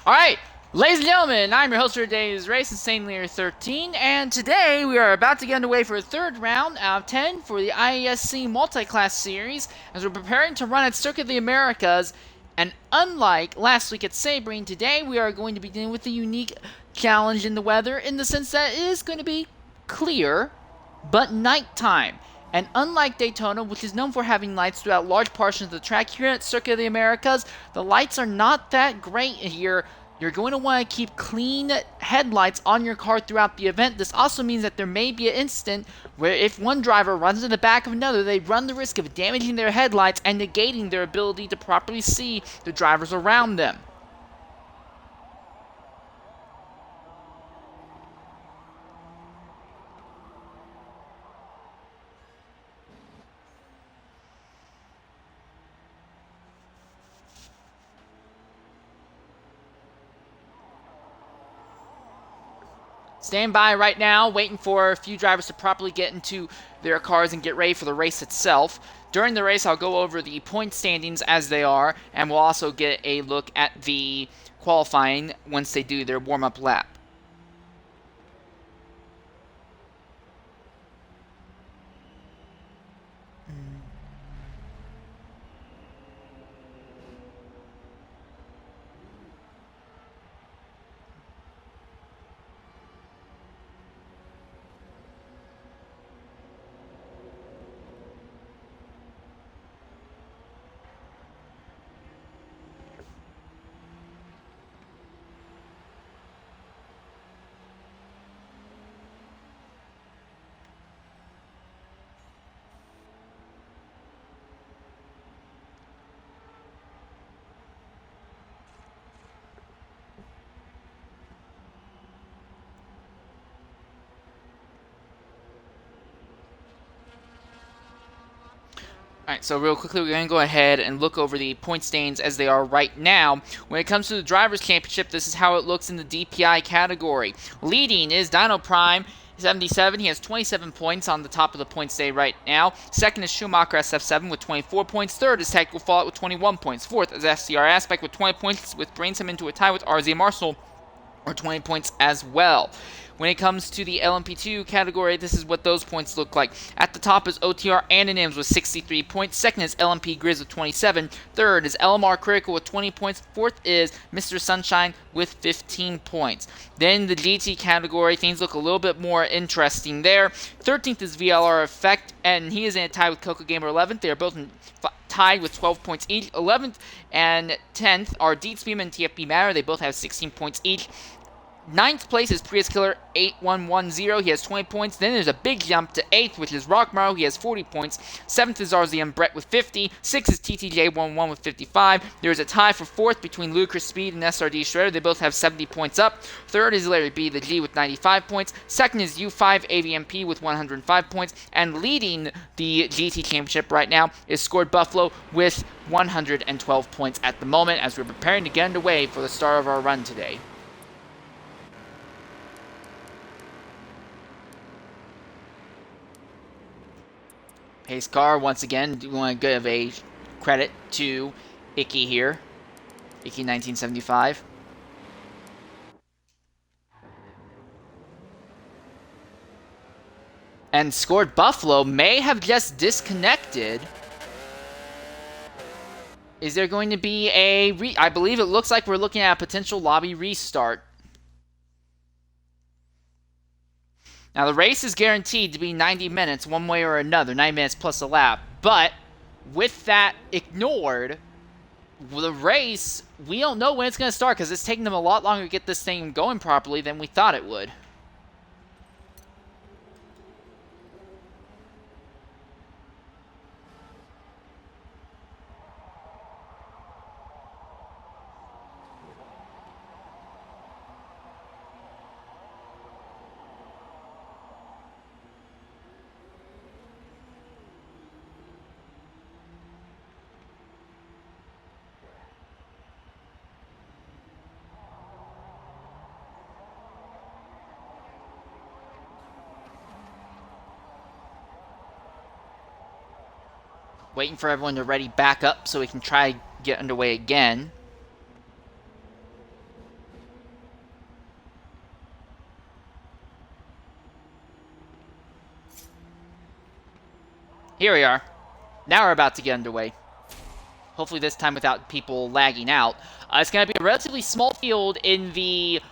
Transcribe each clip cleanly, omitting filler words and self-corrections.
Alright, ladies and gentlemen, I'm your host for today's race, InsaneLear13, and today we are about to get underway for a third round out of 10 for the IESC Multiclass series, as we're preparing to run at Circuit of the Americas, and unlike last week at Sebring, today we are going to be dealing with a unique challenge in the weather, in the sense that it is going to be clear, but nighttime. And unlike Daytona, which is known for having lights throughout large portions of the track, here at Circuit of the Americas, the lights are not that great here. You're going to want to keep clean headlights on your car throughout the event. This also means that there may be an instant where if one driver runs in the back of another, they run the risk of damaging their headlights and negating their ability to properly see the drivers around them. Stand by right now, waiting for a few drivers to properly get into their cars and get ready for the race itself. During the race, I'll go over the point standings as they are, and we'll also get a look at the qualifying once they do their warm-up lap. Alright, so real quickly, we're going to go ahead and look over the point standings as they are right now. When it comes to the Drivers' Championship, this is how it looks in the DPi category. Leading is Dino Prime 77. He has 27 points on the top of the points day right now. Second is Schumacher SF7 with 24 points. Third is Tactical Fallout with 21 points. Fourth is FCR Aspect with 20 points, which brings him into a tie with RZM Arsenal, or 20 points as well. When it comes to the LMP2 category, this is what those points look like. At the top is OTR Anonyms with 63 points. Second is LMP Grizz with 27. Third is LMR Critical with 20 points. Fourth is Mr. Sunshine with 15 points. Then the GT category, things look a little bit more interesting there. 13th is VLR Effect, and he is in a tie with Coca Gamer 11th. They are both tied with 12 points each. 11th and 10th are Deedspemon and TFB Matter. They both have 16 points each. 9th place is Prius Killer 8110. He has 20 points. Then there's a big jump to 8th, which is Rockmorrow. He has 40 points. 7th is RZM Brett with 50. 6th is TTJ11 with 55. There's a tie for 4th between Lud1cr0us Sp33d and SRD Shredder. They both have 70 points up. 3rd is Larrybtheg with 95 points. 2nd is U5 AVMP with 105 points. And leading the GT Championship right now is Scored Buffalo with 112 points at the moment, as we're preparing to get underway for the start of our run today. Pace car, once again, we want to give a credit to Icky here. Icky 1975. And Scored Buffalo may have just disconnected. Is there going to be a I believe it looks like we're looking at a potential lobby restart. Now, the race is guaranteed to be 90 minutes one way or another, 90 minutes plus a lap. But with that ignored, the race, we don't know when it's going to start because it's taking them a lot longer to get this thing going properly than we thought it would. Waiting for everyone to ready back up so we can try to get underway again. Here we are. Now we're about to get underway. Hopefully this time without people lagging out. It's going to be a relatively small field in the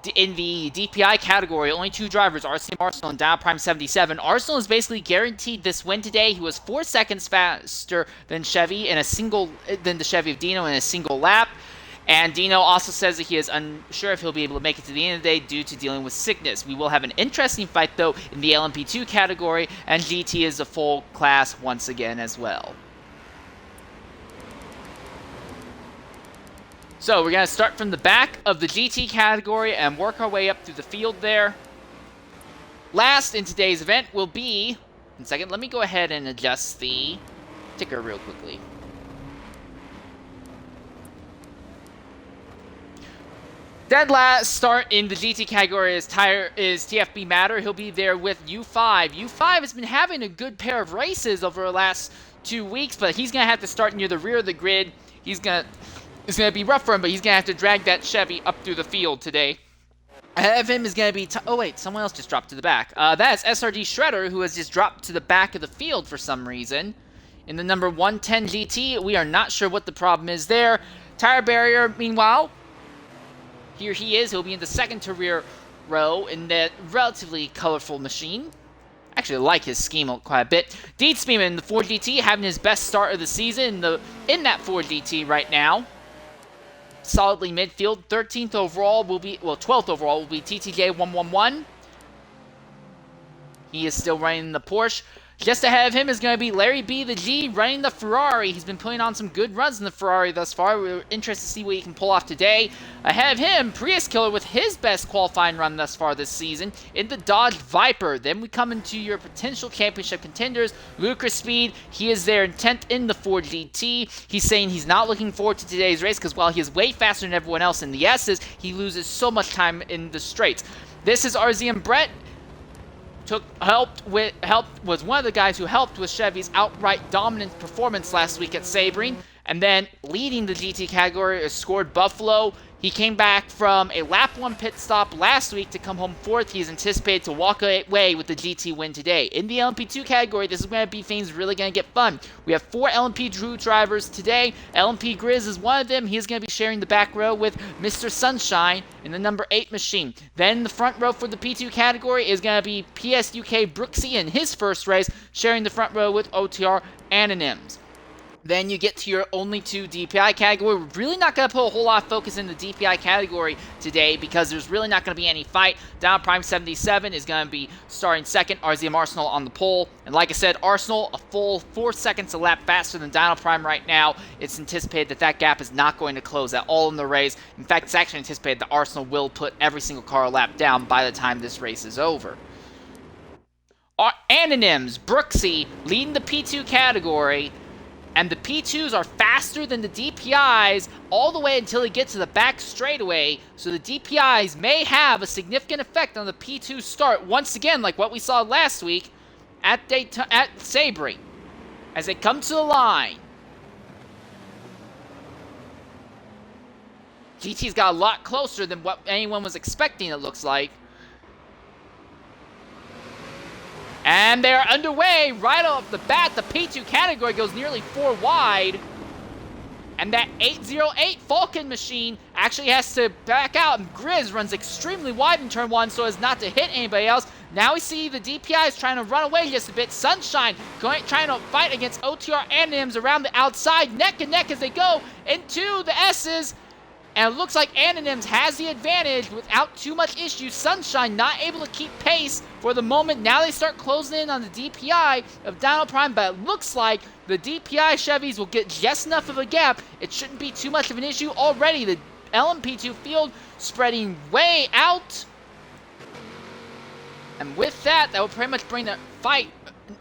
DPI category. Only 2 drivers, RZM Arsenal and DynoPrime77. Arsenal is basically guaranteed this win today. He was 4 seconds faster than the Chevy of Dino in a single lap. And Dino also says that he is unsure if he'll be able to make it to the end of the day due to dealing with sickness. We will have an interesting fight, though, in the LMP2 category, and GT is a full class once again as well. So we're going to start from the back of the GT category and work our way up through the field there. Last in today's event will be... One second, let me go ahead and adjust the ticker real quickly. Dead last start in the GT category is TFB Matter. He'll be there with U5. U5 has been having a good pair of races over the last 2 weeks, but he's going to have to start near the rear of the grid. It's going to be rough for him, but he's going to have to drag that Chevy up through the field today. Ahead of him is going to be... oh, wait, someone else just dropped to the back. That's SRD Shredder, who has just dropped to the back of the field for some reason. In the number 110 GT, we are not sure what the problem is there. Tire barrier, meanwhile... Here he is. He'll be in the second to rear row in that relatively colorful machine. Actually, I like his scheme quite a bit. deedspemon in the 4GT having his best start of the season in that 4GT right now. Solidly midfield. 13th overall will be... well, 12th overall will be TTJ111. He is still running the Porsche. Just ahead of him is going to be larrybtheg running the Ferrari. He's been putting on some good runs in the Ferrari thus far. We're interested to see what he can pull off today. Ahead of him, Prius Killer with his best qualifying run thus far this season in the Dodge Viper. Then we come into your potential championship contenders. Ludicrous Speed, he is there in 10th in the 4GT. He's saying he's not looking forward to today's race because while he is way faster than everyone else in the S's, he loses so much time in the straights. This is RZM Brett. Was one of the guys who helped with Chevy's outright dominant performance last week at Sebring. And then leading the GT category is Scored Buffalo. He came back from a lap 1 pit stop last week to come home 4th. He is anticipated to walk away with the GT win today. In the LMP2 category, this is going to be things really going to get fun. We have 4 LMP2 drivers today. LMP Grizz is one of them. He is going to be sharing the back row with Mr. Sunshine in the number 8 machine. Then the front row for the P2 category is going to be PSUK Brooksy in his first race, sharing the front row with OTR Anonyms. Then you get to your only 2 DPI category. We're really not going to put a whole lot of focus in the DPI category today because there's really not going to be any fight. DynoPrime77 is going to be starting second. RZM Arsenal on the pole. And like I said, Arsenal a full 4 seconds a lap faster than DynoPrime right now. It's anticipated that that gap is not going to close at all in the race. In fact, it's actually anticipated that Arsenal will put every single car a lap down by the time this race is over. Anonyms, Brooksy leading the P2 category. And the P2s are faster than the DPIs all the way until they get to the back straightaway. So the DPIs may have a significant effect on the P2 start once again, like what we saw last week at Sebring. As they come to the line. GT's got a lot closer than what anyone was expecting, it looks like. And they're underway right off the bat. The P2 category goes nearly 4 wide. And that 808 Falcon machine actually has to back out. And Grizz runs extremely wide in turn 1 so as not to hit anybody else. Now we see the DPIs trying to run away just a bit. Sunshine trying to fight against OTR Anonyms around the outside. Neck and neck as they go into the S's. And it looks like Anonyms has the advantage without too much issue. Sunshine not able to keep pace for the moment. Now they start closing in on the DPI of DynoPrime, but it looks like the DPI Chevys will get just enough of a gap. It shouldn't be too much of an issue already. The LMP2 field spreading way out. And with that, that will pretty much bring the fight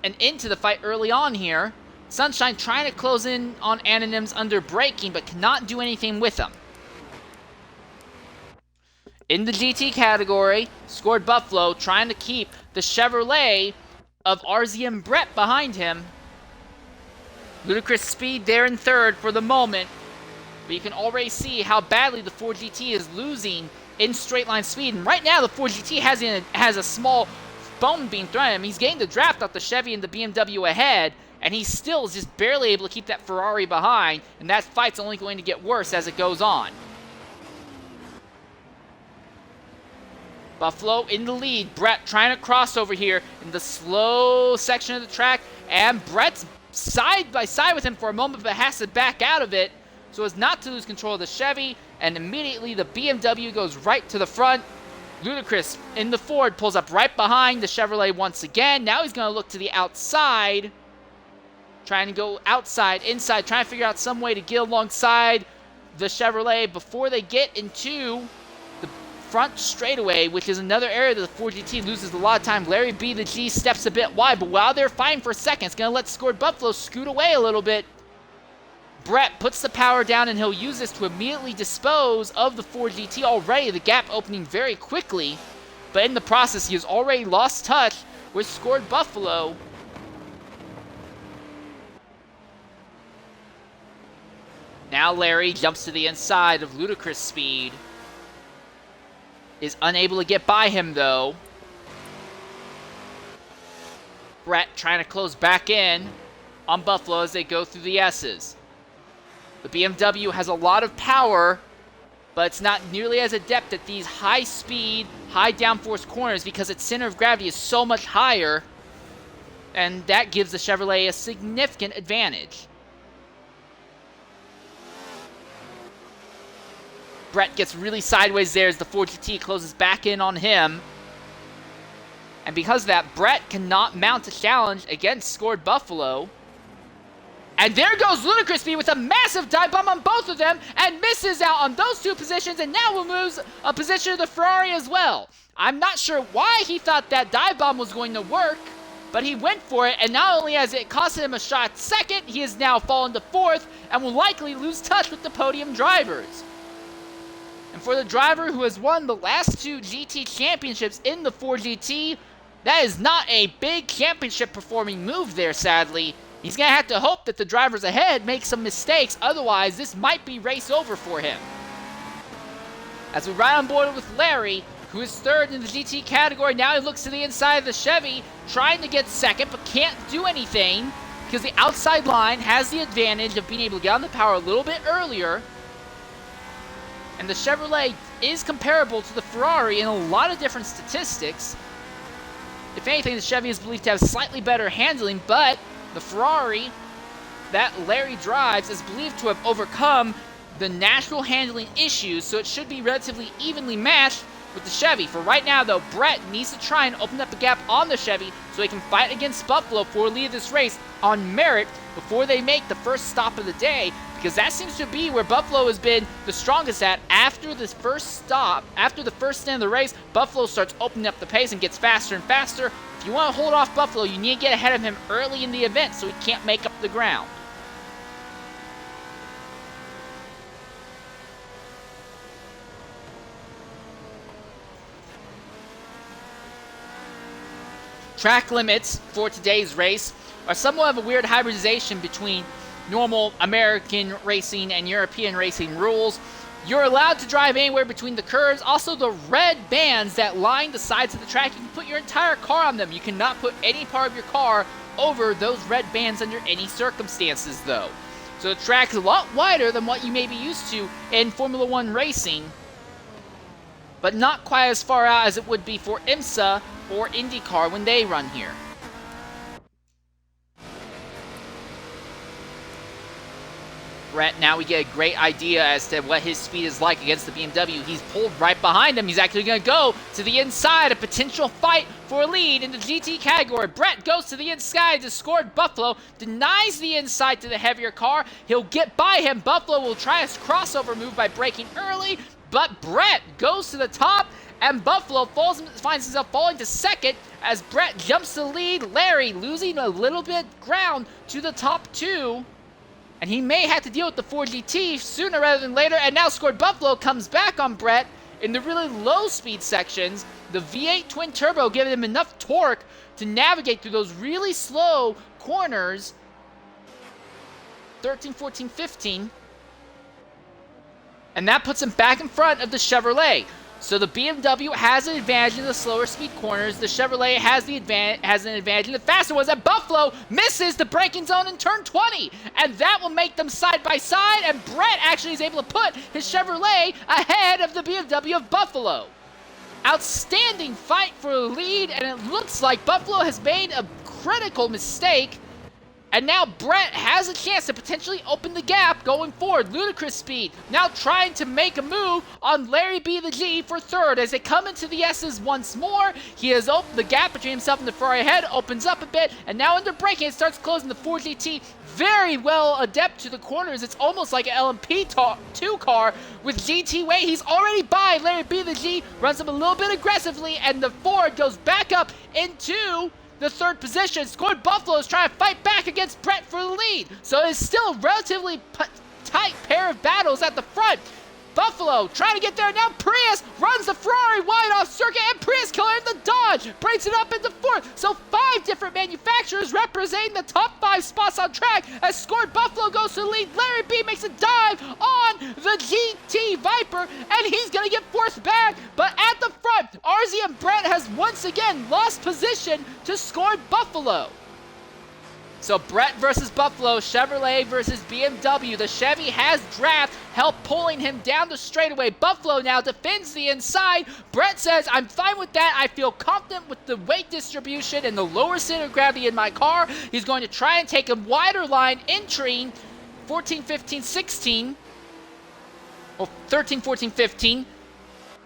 and into the fight early on here. Sunshine trying to close in on Anonyms under braking, but cannot do anything with them. In the GT category, Scored Buffalo trying to keep the Chevrolet of RZM Brett behind him. Ludicrous Speed there in third for the moment. But you can already see how badly the 4GT is losing in straight line speed. And right now the 4GT has a small bone being thrown at him. He's getting the draft off the Chevy and the BMW ahead. and he still is just barely able to keep that Ferrari behind, and that fight's only going to get worse as it goes on. Buffalo in the lead. Brett trying to cross over here in the slow section of the track, and Brett's side by side with him for a moment, but has to back out of it so as not to lose control of the Chevy, and immediately the BMW goes right to the front. Ludicrous in the Ford pulls up right behind the Chevrolet once again. Now he's going to look to the outside, trying to go outside, inside, trying to figure out some way to get alongside the Chevrolet before they get into the front straightaway, which is another area that the Ford GT loses a lot of time. Larry B, the G, steps a bit wide, but while they're fighting for a second, it's going to let Scored Buffalo scoot away a little bit. Brett puts the power down, and he'll use this to immediately dispose of the Ford GT already, the gap opening very quickly. But in the process, he has already lost touch with Scored Buffalo. Now Larry jumps to the inside of Ludicrous Speed. Is unable to get by him, though. Brett trying to close back in on Buffalo as they go through the S's. The BMW has a lot of power, but it's not nearly as adept at these high-speed, high-downforce corners because its center of gravity is so much higher, and that gives the Chevrolet a significant advantage. Brett gets really sideways there as the Ford GT closes back in on him. And because of that, Brett cannot mount a challenge against Scored Buffalo. And there goes Ludicrous Speed with a massive dive bomb on both of them and misses out on those two positions, and now removes a position of the Ferrari as well. I'm not sure why he thought that dive bomb was going to work, but he went for it, and not only has it cost him a shot second, he has now fallen to fourth and will likely lose touch with the podium drivers. And for the driver who has won the last two GT championships in the Ford GT, that is not a big championship performing move there, sadly. He's going to have to hope that the drivers ahead make some mistakes, otherwise this might be race over for him. As we ride on board with Larry, who is third in the GT category, now he looks to the inside of the Chevy, trying to get second, but can't do anything because the outside line has the advantage of being able to get on the power a little bit earlier. And the Chevrolet is comparable to the Ferrari in a lot of different statistics. If anything, the Chevy is believed to have slightly better handling, but the Ferrari that Larry drives is believed to have overcome the natural handling issues, so it should be relatively evenly matched with the Chevy. For right now, though, Brett needs to try and open up the gap on the Chevy so he can fight against Buffalo for the lead of this race on merit before they make the first stop of the day, because that seems to be where Buffalo has been the strongest at. After this first stop, after the first stand of the race, Buffalo starts opening up the pace and gets faster and faster. If you want to hold off Buffalo, you need to get ahead of him early in the event so he can't make up the ground. Track limits for today's race are somewhat of a weird hybridization between normal American racing and European racing rules. You're allowed to drive anywhere between the curves. Also, the red bands that line the sides of the track, you can put your entire car on them. You cannot put any part of your car over those red bands under any circumstances, though. So the track is a lot wider than what you may be used to in Formula One racing, but not quite as far out as it would be for IMSA or IndyCar when they run here. Brett, now we get a great idea as to what his speed is like against the BMW. He's pulled right behind him. He's actually going to go to the inside, a potential fight for a lead in the GT category. Brett goes to the inside to Scored Buffalo, denies the inside to the heavier car. He'll get by him. Buffalo will try a crossover move by braking early, but Brett goes to the top, and Buffalo finds himself falling to second as Brett jumps to the lead. Larry losing a little bit ground to the top two. And he may have to deal with the Ford GT sooner rather than later. And now Scored Buffalo comes back on Brett in the really low speed sections. The V8 twin turbo giving him enough torque to navigate through those really slow corners. 13, 14, 15. And that puts him back in front of the Chevrolet. So the BMW has an advantage in the slower speed corners. The Chevrolet has an advantage in the faster ones. And Buffalo misses the braking zone in turn 20. And that will make them side by side. And Brett actually is able to put his Chevrolet ahead of the BMW of Buffalo. Outstanding fight for the lead. And it looks like Buffalo has made a critical mistake. And now Brett has a chance to potentially open the gap going forward. Ludicrous speed now trying to make a move on Larry B the G for third. As they come into the S's once more, he has opened the gap between himself and the Ferrari ahead, opens up a bit, and now under braking it starts closing. The Ford GT very well adept to the corners. It's almost like an LMP2 car with GT weight. He's already by Larry B the G, runs him a little bit aggressively, and the Ford goes back up into the third position. Scored Buffalo is trying to fight back against Brett for the lead. So it's still a relatively tight pair of battles at the front. Buffalo trying to get there. Now Prius runs the Ferrari wide off circuit, and Prius killer in the Dodge brings it up into fourth. So 5 different manufacturers representing the top 5 spots on track. As Scored Buffalo goes to the lead, Larry B makes a dive on the GT Viper, and he's going to get forced back. But at the front, RZM Brett has once again lost position to Scored Buffalo. So Brett versus Buffalo, Chevrolet versus BMW. The Chevy has draft, help pulling him down the straightaway. Buffalo now defends the inside. Brett says, I'm fine with that. I feel confident with the weight distribution and the lower center of gravity in my car. He's going to try and take a wider line entering 14, 15, 16. Or 13, 14, 15.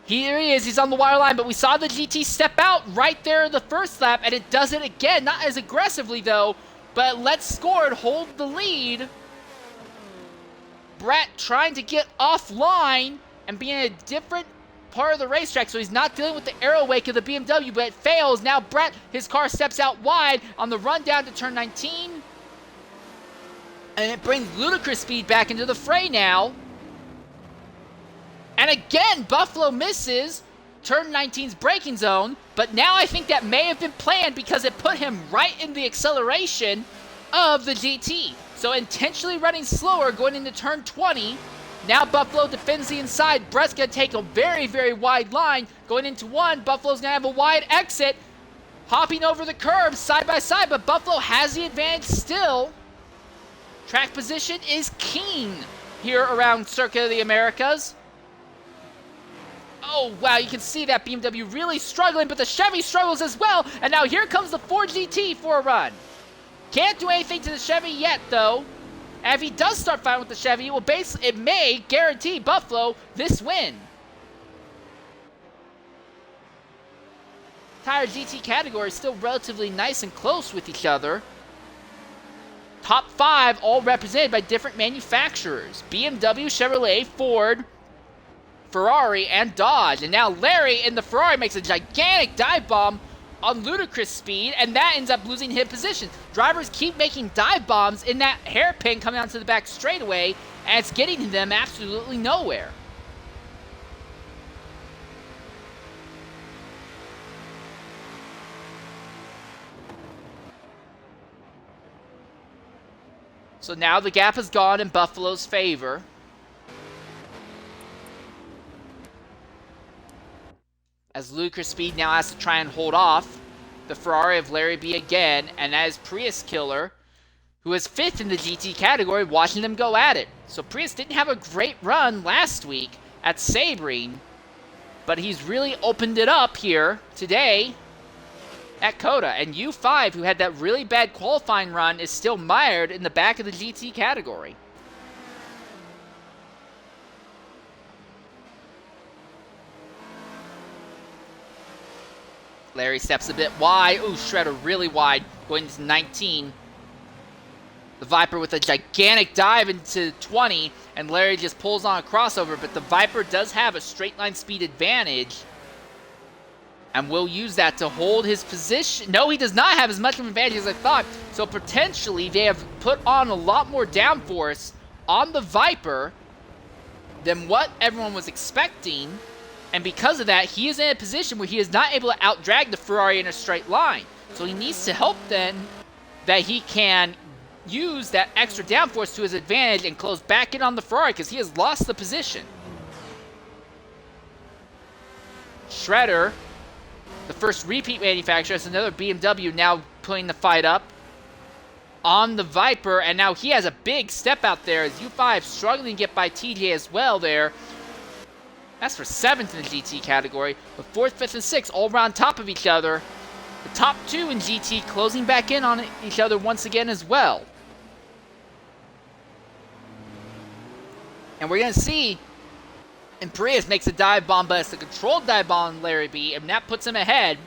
Here he is, he's on the wire line, but we saw the GT step out right there in the first lap, and it does it again. Not as aggressively, though. But let's Scored hold the lead. Brett trying to get offline and be in a different part of the racetrack, so he's not dealing with the aero wake of the BMW, but it fails. Now Brett, his car steps out wide on the run down to turn 19. And it brings ludicrous speed back into the fray now. And again, Buffalo misses turn 19's braking zone, but now I think that may have been planned because it put him right in the acceleration of the GT. So intentionally running slower going into turn 20. Now Buffalo defends the inside. Brett's going to take a very, very wide line going into one. Buffalo's going to have a wide exit, hopping over the curb side by side, but Buffalo has the advantage still. Track position is keen here around Circuit of the Americas. Oh, wow, you can see that BMW really struggling, but the Chevy struggles as well. And now here comes the Ford GT for a run. Can't do anything to the Chevy yet, though. And if he does start fighting with the Chevy, it may guarantee Buffalo this win. Entire GT category is still relatively nice and close with each other. Top 5 all represented by different manufacturers. BMW, Chevrolet, Ford, Ferrari, and Dodge. And now Larry in the Ferrari makes a gigantic dive bomb on ludicrous speed, and that ends up losing his position. Drivers keep making dive bombs in that hairpin coming onto the back straightaway, and it's getting them absolutely nowhere. So now the gap has gone in Buffalo's favor. As ludicrous speed now has to try and hold off the Ferrari of Larry B again, and that is Prius Killer, who is 5th in the GT category, watching them go at it. So Prius didn't have a great run last week at Sebring, but he's really opened it up here today at COTA. And U5, who had that really bad qualifying run, is still mired in the back of the GT category. Larry steps a bit wide. Ooh, Shredder really wide, going into 19. The Viper with a gigantic dive into 20, and Larry just pulls on a crossover, but the Viper does have a straight line speed advantage, and will use that to hold his position. No, he does not have as much of an advantage as I thought, so potentially they have put on a lot more downforce on the Viper than what everyone was expecting. And because of that, he is in a position where he is not able to outdrag the Ferrari in a straight line. So he needs to help then that he can use that extra downforce to his advantage and close back in on the Ferrari because he has lost the position. Shredder, the first repeat manufacturer, is another BMW now putting the fight up on the Viper, and now he has a big step out there as U5 struggling to get by TJ as well there. That's for 7th in the GT category, but 4th, 5th, and 6th all around top of each other. The top 2 in GT closing back in on each other once again as well. And we're going to see Prius makes a dive bomb, but it's a controlled dive bomb on Larry B, and that puts him ahead.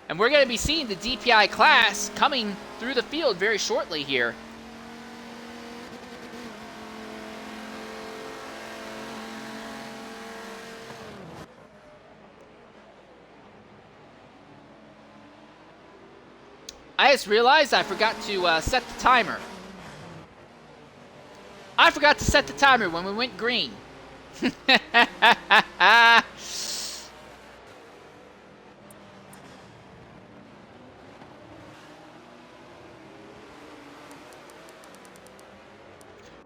And we're going to be seeing the DPi class coming through the field very shortly here. I just realized I forgot to set the timer. I forgot to set the timer when we went green.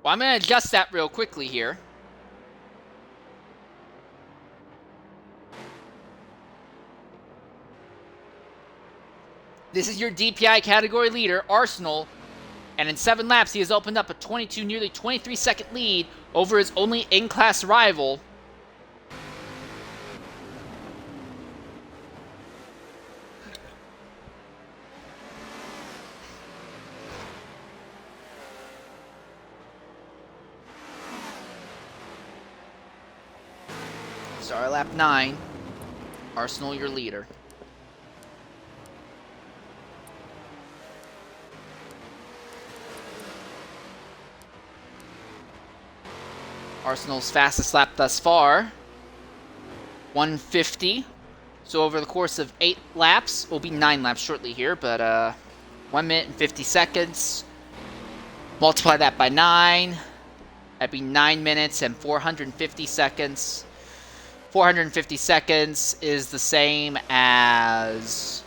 Well, I'm going to adjust that real quickly here. This is your DPi category leader, Arsenal, and in 7 laps he has opened up a 22, nearly 23-second lead over his only in-class rival. Sorry, lap 9. Arsenal, your leader. Arsenal's fastest lap thus far, 150. So over the course of 8 laps, will be 9 laps shortly here, but 1 minute and 50 seconds. Multiply that by 9. That'd be 9 minutes and 450 seconds. 450 seconds is the same as...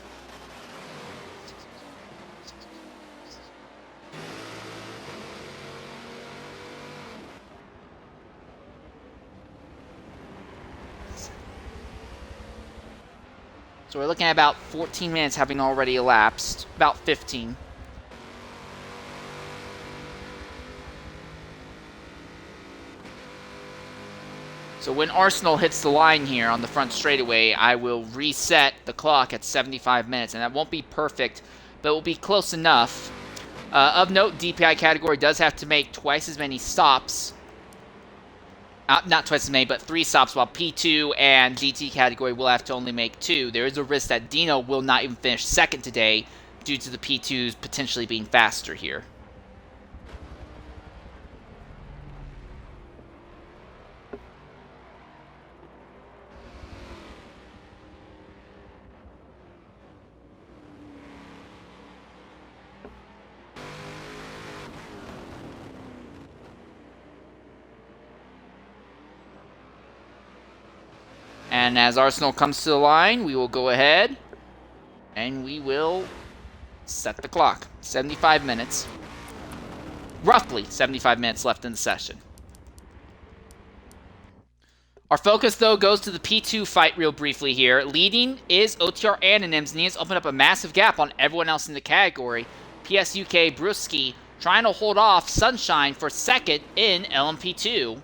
So we're looking at about 14 minutes having already elapsed. About 15. So when Arsenal hits the line here on the front straightaway, I will reset the clock at 75 minutes. And that won't be perfect, but it will be close enough. Of note, DPi category does have to make twice as many stops. Not twice as many, but 3 stops, while P2 and GT category will have to only make 2. There is a risk that Dino will not even finish 2nd today due to the P2s potentially being faster here. And as Arsenal comes to the line, we will go ahead and we will set the clock. 75 minutes. Roughly 75 minutes left in the session. Our focus, though, goes to the P2 fight real briefly here. Leading is OTR Anonyms, and he has opened up a massive gap on everyone else in the category. PSUK Brewski trying to hold off Sunshine for 2nd in LMP2.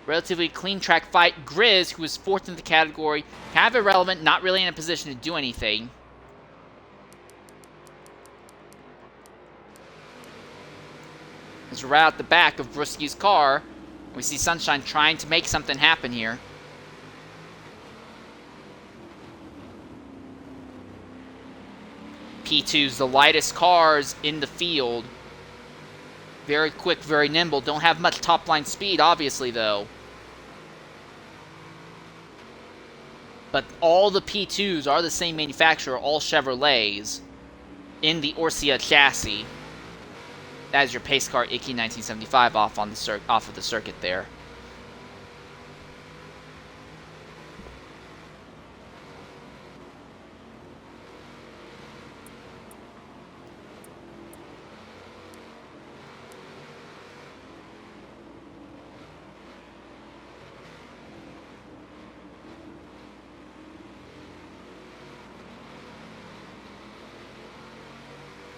Relatively clean track fight. Grizz, who is 4th in the category, kind of irrelevant, not really in a position to do anything. As we're right out the back of Brewski's car, we see Sunshine trying to make something happen here. P2's the lightest cars in the field. Very quick, very nimble. Don't have much top-line speed, obviously, though. But all the P2s are the same manufacturer, all Chevrolets, in the Orsia chassis. That is your pace car Icky 1975 off of the circuit there.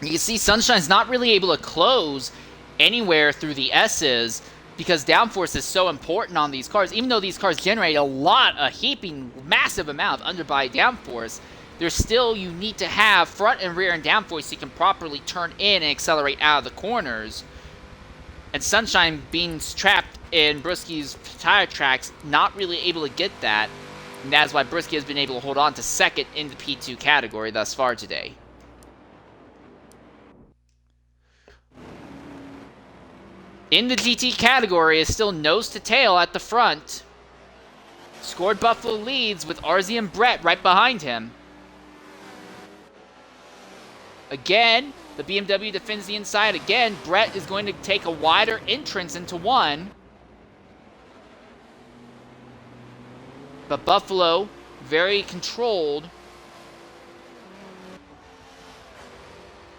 You can see Sunshine's not really able to close anywhere through the S's because downforce is so important on these cars. Even though these cars generate a heaping, massive amount of underbody downforce, there's still, you need to have front and rear and downforce so you can properly turn in and accelerate out of the corners. And Sunshine being trapped in Brusky's tire tracks, not really able to get that. And that's why Brusky has been able to hold on to second in the P2 category thus far today. In the GT category is still nose to tail at the front. Scored Buffalo leads with RZM Brett right behind him. Again, the BMW defends the inside. Again, Brett is going to take a wider entrance into one. But Buffalo, very controlled.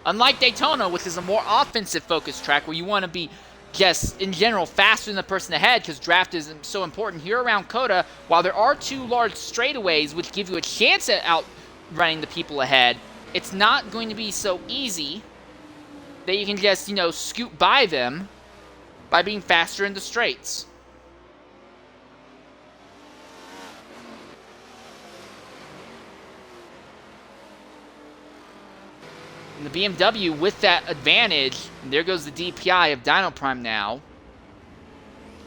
Unlike Daytona, which is a more offensive-focused track where you want to be just, in general, faster than the person ahead because draft is so important. Here around COTA, while there are two large straightaways which give you a chance at outrunning the people ahead, it's not going to be so easy that you can just, scoot by them by being faster in the straights. And the BMW with that advantage, and there goes the DPI of Dino Prime now.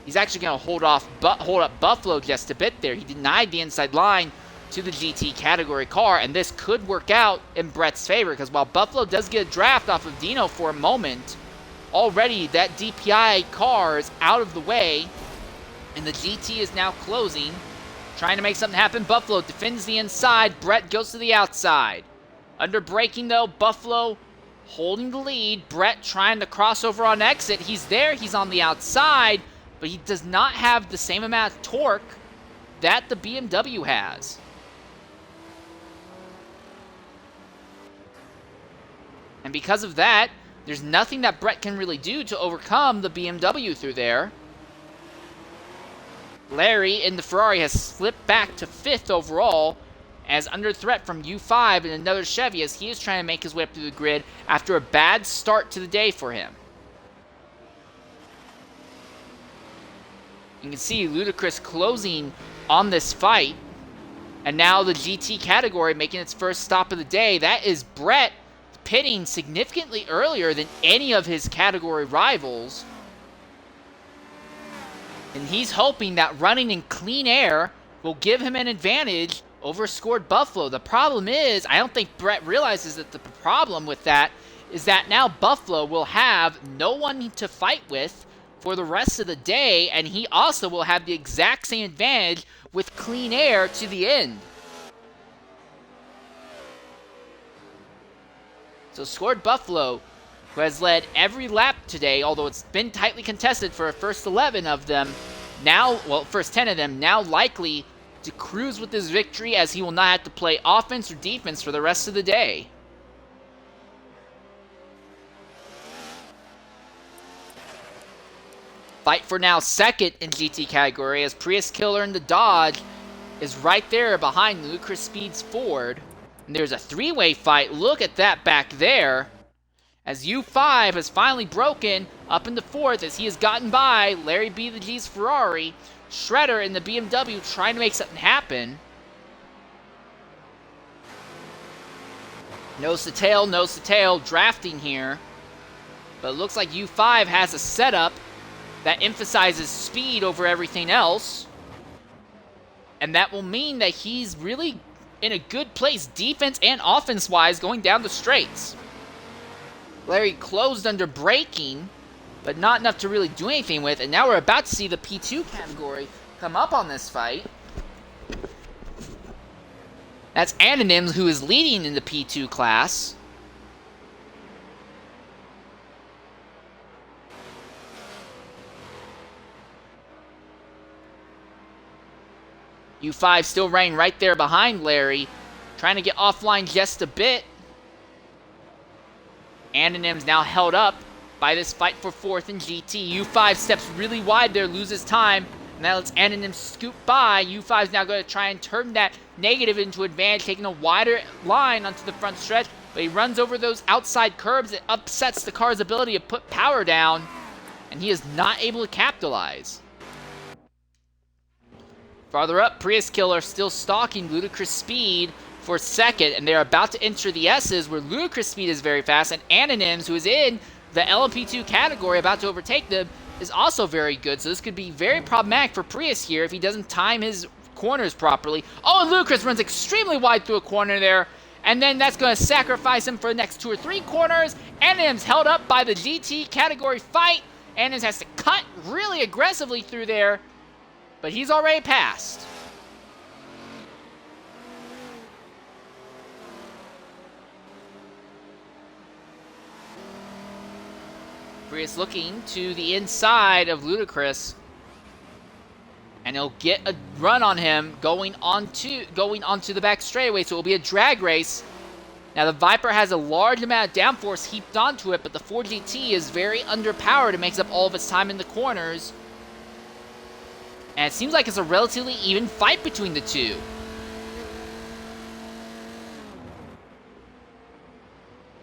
He's actually going to hold up Buffalo just a bit there. He denied the inside line to the GT category car, and this could work out in Brett's favor, because while Buffalo does get a draft off of Dino for a moment, already that DPI car is out of the way, and the GT is now closing, trying to make something happen. Buffalo defends the inside, Brett goes to the outside. Under braking though, Buffalo holding the lead, Brett trying to cross over on exit. He's there, he's on the outside, but he does not have the same amount of torque that the BMW has. And because of that, there's nothing that Brett can really do to overcome the BMW through there. Larry in the Ferrari has slipped back to 5th overall, as under threat from U5 and another Chevy as he is trying to make his way up through the grid after a bad start to the day for him. You can see Lud1cr0us closing on this fight, and now the GT category making its first stop of the day. That is Brett pitting significantly earlier than any of his category rivals. And he's hoping that running in clean air will give him an advantage over scored Buffalo. The problem is, I don't think Brett realizes that the problem with that is that now Buffalo will have no one to fight with for the rest of the day, and he also will have the exact same advantage with clean air to the end. So scored Buffalo, who has led every lap today, although it's been tightly contested for a first 11 of them, first 10 of them, now likely to cruise with this victory as he will not have to play offense or defense for the rest of the day. Fight for now second in GT category as Prius Killer in the Dodge is right there behind Lud1cr0us Speeds Ford. And there's a three-way fight. Look at that back there as U5 has finally broken up into 4th as he has gotten by Larrybtheg's Ferrari. Shredder in the BMW trying to make something happen. Nose to tail, drafting here. But it looks like U5 has a setup that emphasizes speed over everything else. And that will mean that he's really in a good place defense and offense-wise going down the straights. Larry closed under braking, but not enough to really do anything with. And now we're about to see the P2 category come up on this fight. That's Anonyms, who is leading in the P2 class. U5 still running right there behind Larry, trying to get offline just a bit. Anonyms now held up by this fight for 4th in GT. U5 steps really wide there, loses time, and that lets Anonyms scoop by. U5 is now going to try and turn that negative into advantage, taking a wider line onto the front stretch. but he runs over those outside curbs. It upsets the car's ability to put power down, and he is not able to capitalize. Farther up, Prius Killer still stalking Ludicrous Speed for second, and they're about to enter the S's where Ludicrous Speed is very fast, and Anonyms, who is in the LMP2 category, about to overtake them, is also very good. So this could be very problematic for Prius here if he doesn't time his corners properly. Oh, and Ludicrous runs extremely wide through a corner there, and then that's going to sacrifice him for the next 2 or 3 corners. Anonyms held up by the GT category fight. Anonyms has to cut really aggressively through there, but he's already passed. Prius looking to the inside of Ludicrous, and he'll get a run on him going onto the back straightaway, so it'll be a drag race. Now the Viper has a large amount of downforce heaped onto it, but the 4GT is very underpowered. It makes up all of its time in the corners, and it seems like it's a relatively even fight between the two.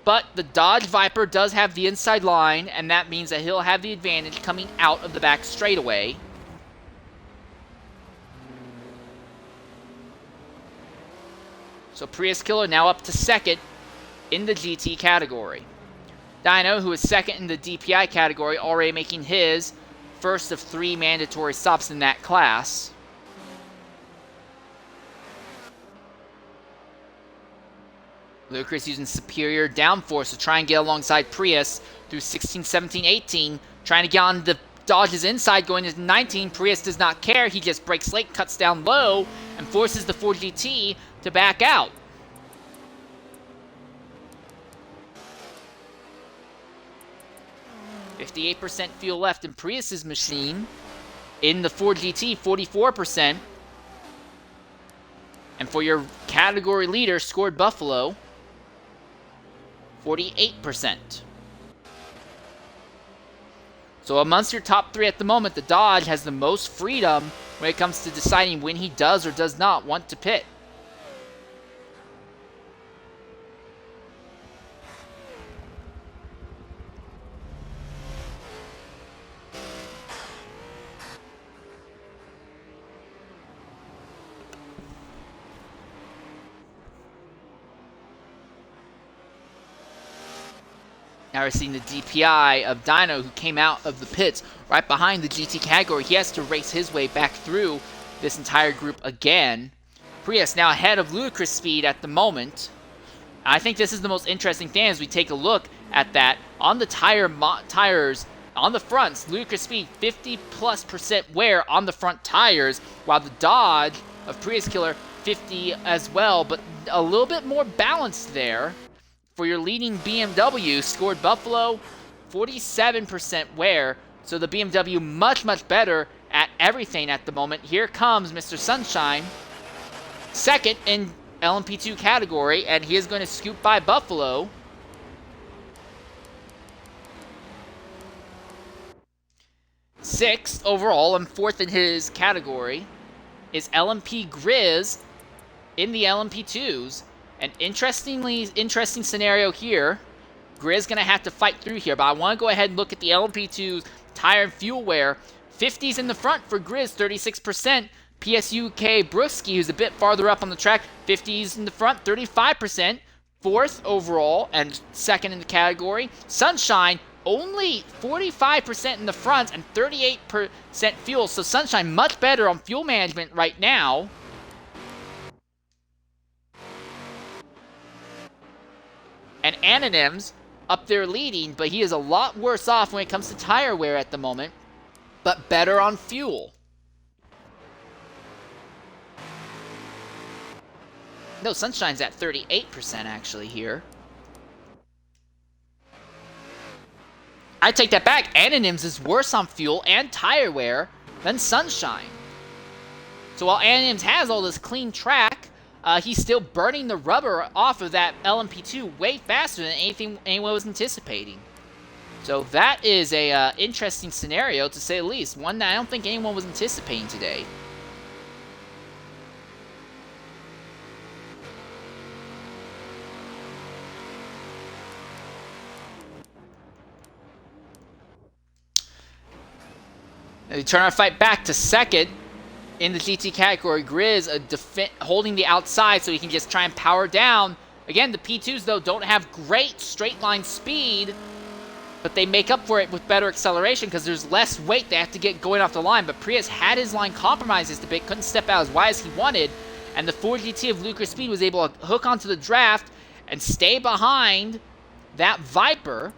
But the Dodge Viper does have the inside line, and that means that he'll have the advantage coming out of the back straightaway. So Prius Killer now up to second in the GT category. Dino, who is second in the DPI category, already making his first of 3 mandatory stops in that class. Ludicrous using superior downforce to try and get alongside Prius through 16, 17, 18. Trying to get on the Dodge's inside going into 19. Prius does not care. He just breaks late, cuts down low, and forces the 4GT to back out. %58% fuel left in Prius's machine. In the 4GT, 44%. And for your category leader, Scored Buffalo, 48%. So amongst your top 3 at the moment, the Dodge has the most freedom when it comes to deciding when he does or does not want to pit. Now we're seeing the DPI of Dino, who came out of the pits right behind the GT category. He has to race his way back through this entire group again. Prius now ahead of Ludicrous Speed at the moment. I think this is the most interesting thing as we take a look at that. On the tires, on the fronts, Ludicrous Speed 50+% wear on the front tires, while the Dodge of Prius Killer 50 as well, but a little bit more balanced there. For your leading BMW, Scored Buffalo, 47% wear. So the BMW much, much better at everything at the moment. Here comes Mr. Sunshine, second in LMP2 category, and he is going to scoop by Buffalo. Sixth overall and 4th in his category is LMP Grizz in the LMP2s. An interesting scenario here. Grizz going to have to fight through here, but I want to go ahead and look at the LMP2's tire and fuel wear. 50s in the front for Grizz, 36%. PSUK Brooksky, who's a bit farther up on the track, 50s in the front, 35%. 4th overall and 2nd in the category. Sunshine, only 45% in the front and 38% fuel. So Sunshine much better on fuel management right now. And Anonyms up there leading, but he is a lot worse off when it comes to tire wear at the moment, but better on fuel. No, Sunshine's at 38% actually here. I take that back. Anonyms is worse on fuel and tire wear than Sunshine. So while Anonyms has all this clean track, he's still burning the rubber off of that LMP2 way faster than anyone was anticipating. So that is a interesting scenario, to say the least. One that I don't think anyone was anticipating today. They turn our fight back to second in the GT category. Grizz holding the outside so he can just try and power down. Again, the P2s, though, don't have great straight line speed, but they make up for it with better acceleration because there's less weight they have to get going off the line. But Prius had his line compromised just a bit, couldn't step out as wide as he wanted, and the Ford GT of Lud1cr0us Speed was able to hook onto the draft and stay behind that Viper.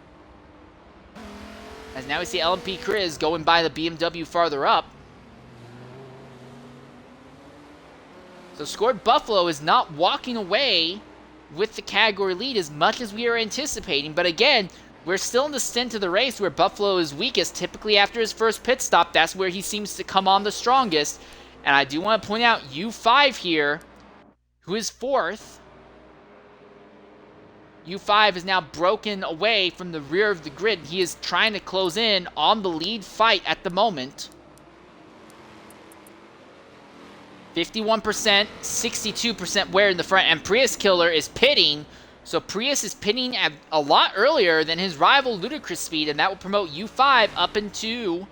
As now we see LMP Grizz going by the BMW farther up. So Scored Buffalo is not walking away with the category lead as much as we are anticipating. But again, we're still in the stint of the race where Buffalo is weakest. Typically after his first pit stop, that's where he seems to come on the strongest. And I do want to point out U5 here, who is fourth. U5 is now broken away from the rear of the grid. He is trying to close in on the lead fight at the moment. 51%, 62% wear in the front, and Prius Killer is pitting. So Prius is pitting at a lot earlier than his rival Lud1cr0us Speed, and that will promote U5 up into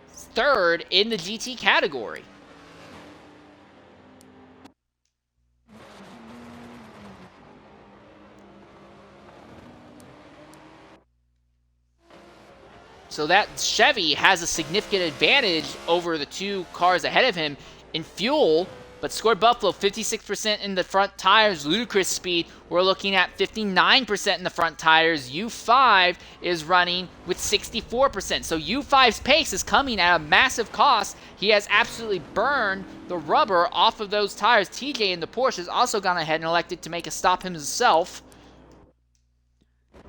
third in the GT category. So that Chevy has a significant advantage over the two cars ahead of him in fuel, but Scored Buffalo 56% in the front tires. Lud1cr0us Speed, we're looking at 59% in the front tires. U5 is running with 64%. So U5's pace is coming at a massive cost. He has absolutely burned the rubber off of those tires. TJ in the Porsche has also gone ahead and elected to make a stop himself.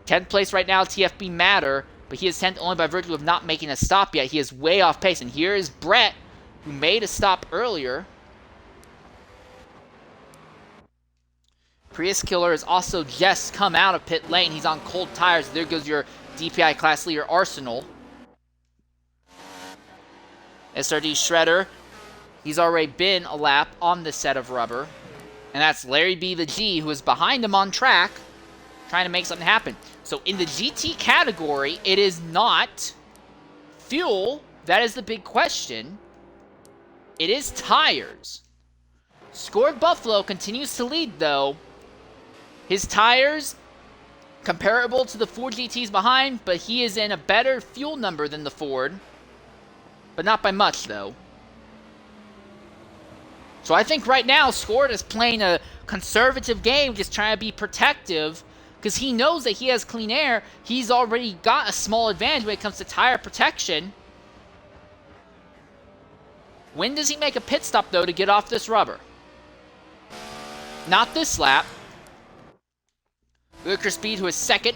10th place right now, TFB Matter, but he is 10th only by virtue of not making a stop yet. He is way off pace, and here is Brett, who made a stop earlier. Prius Killer has also just come out of pit lane. He's on cold tires. There goes your DPI class leader, Arsenal. SRD Shredder, he's already been a lap on this set of rubber. And that's LarryBtheg, who is behind him on track, trying to make something happen. So in the GT category, it is not fuel. That is the big question. It is tires. Scored Buffalo continues to lead, though. His tires, comparable to the Ford GTs behind, but he is in a better fuel number than the Ford. But not by much, though. So I think right now, Scored is playing a conservative game, just trying to be protective, because he knows that he has clean air. He's already got a small advantage when it comes to tire protection. When does he make a pit stop, though, to get off this rubber? Not this lap. Lud1cr0us Speed, who is second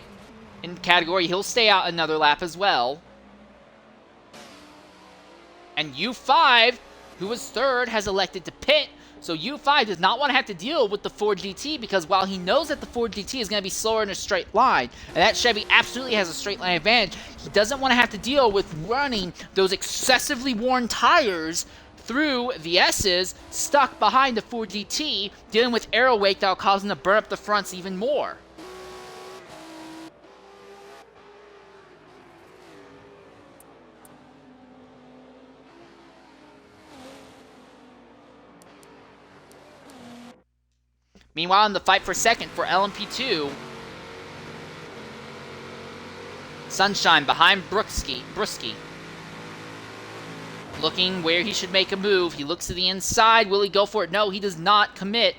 in the category, he'll stay out another lap as well. And U5, who was third, has elected to pit. So U5 does not want to have to deal with the Ford GT, because while he knows that the Ford GT is going to be slower in a straight line, and that Chevy absolutely has a straight line advantage, he doesn't want to have to deal with running those excessively worn tires through the S's stuck behind the Ford GT, dealing with aero weight that will cause him to burn up the fronts even more. Meanwhile, in the fight for second for LMP2, Sunshine behind Brusky. Looking where he should make a move. He looks to the inside. Will he go for it? No, he does not commit.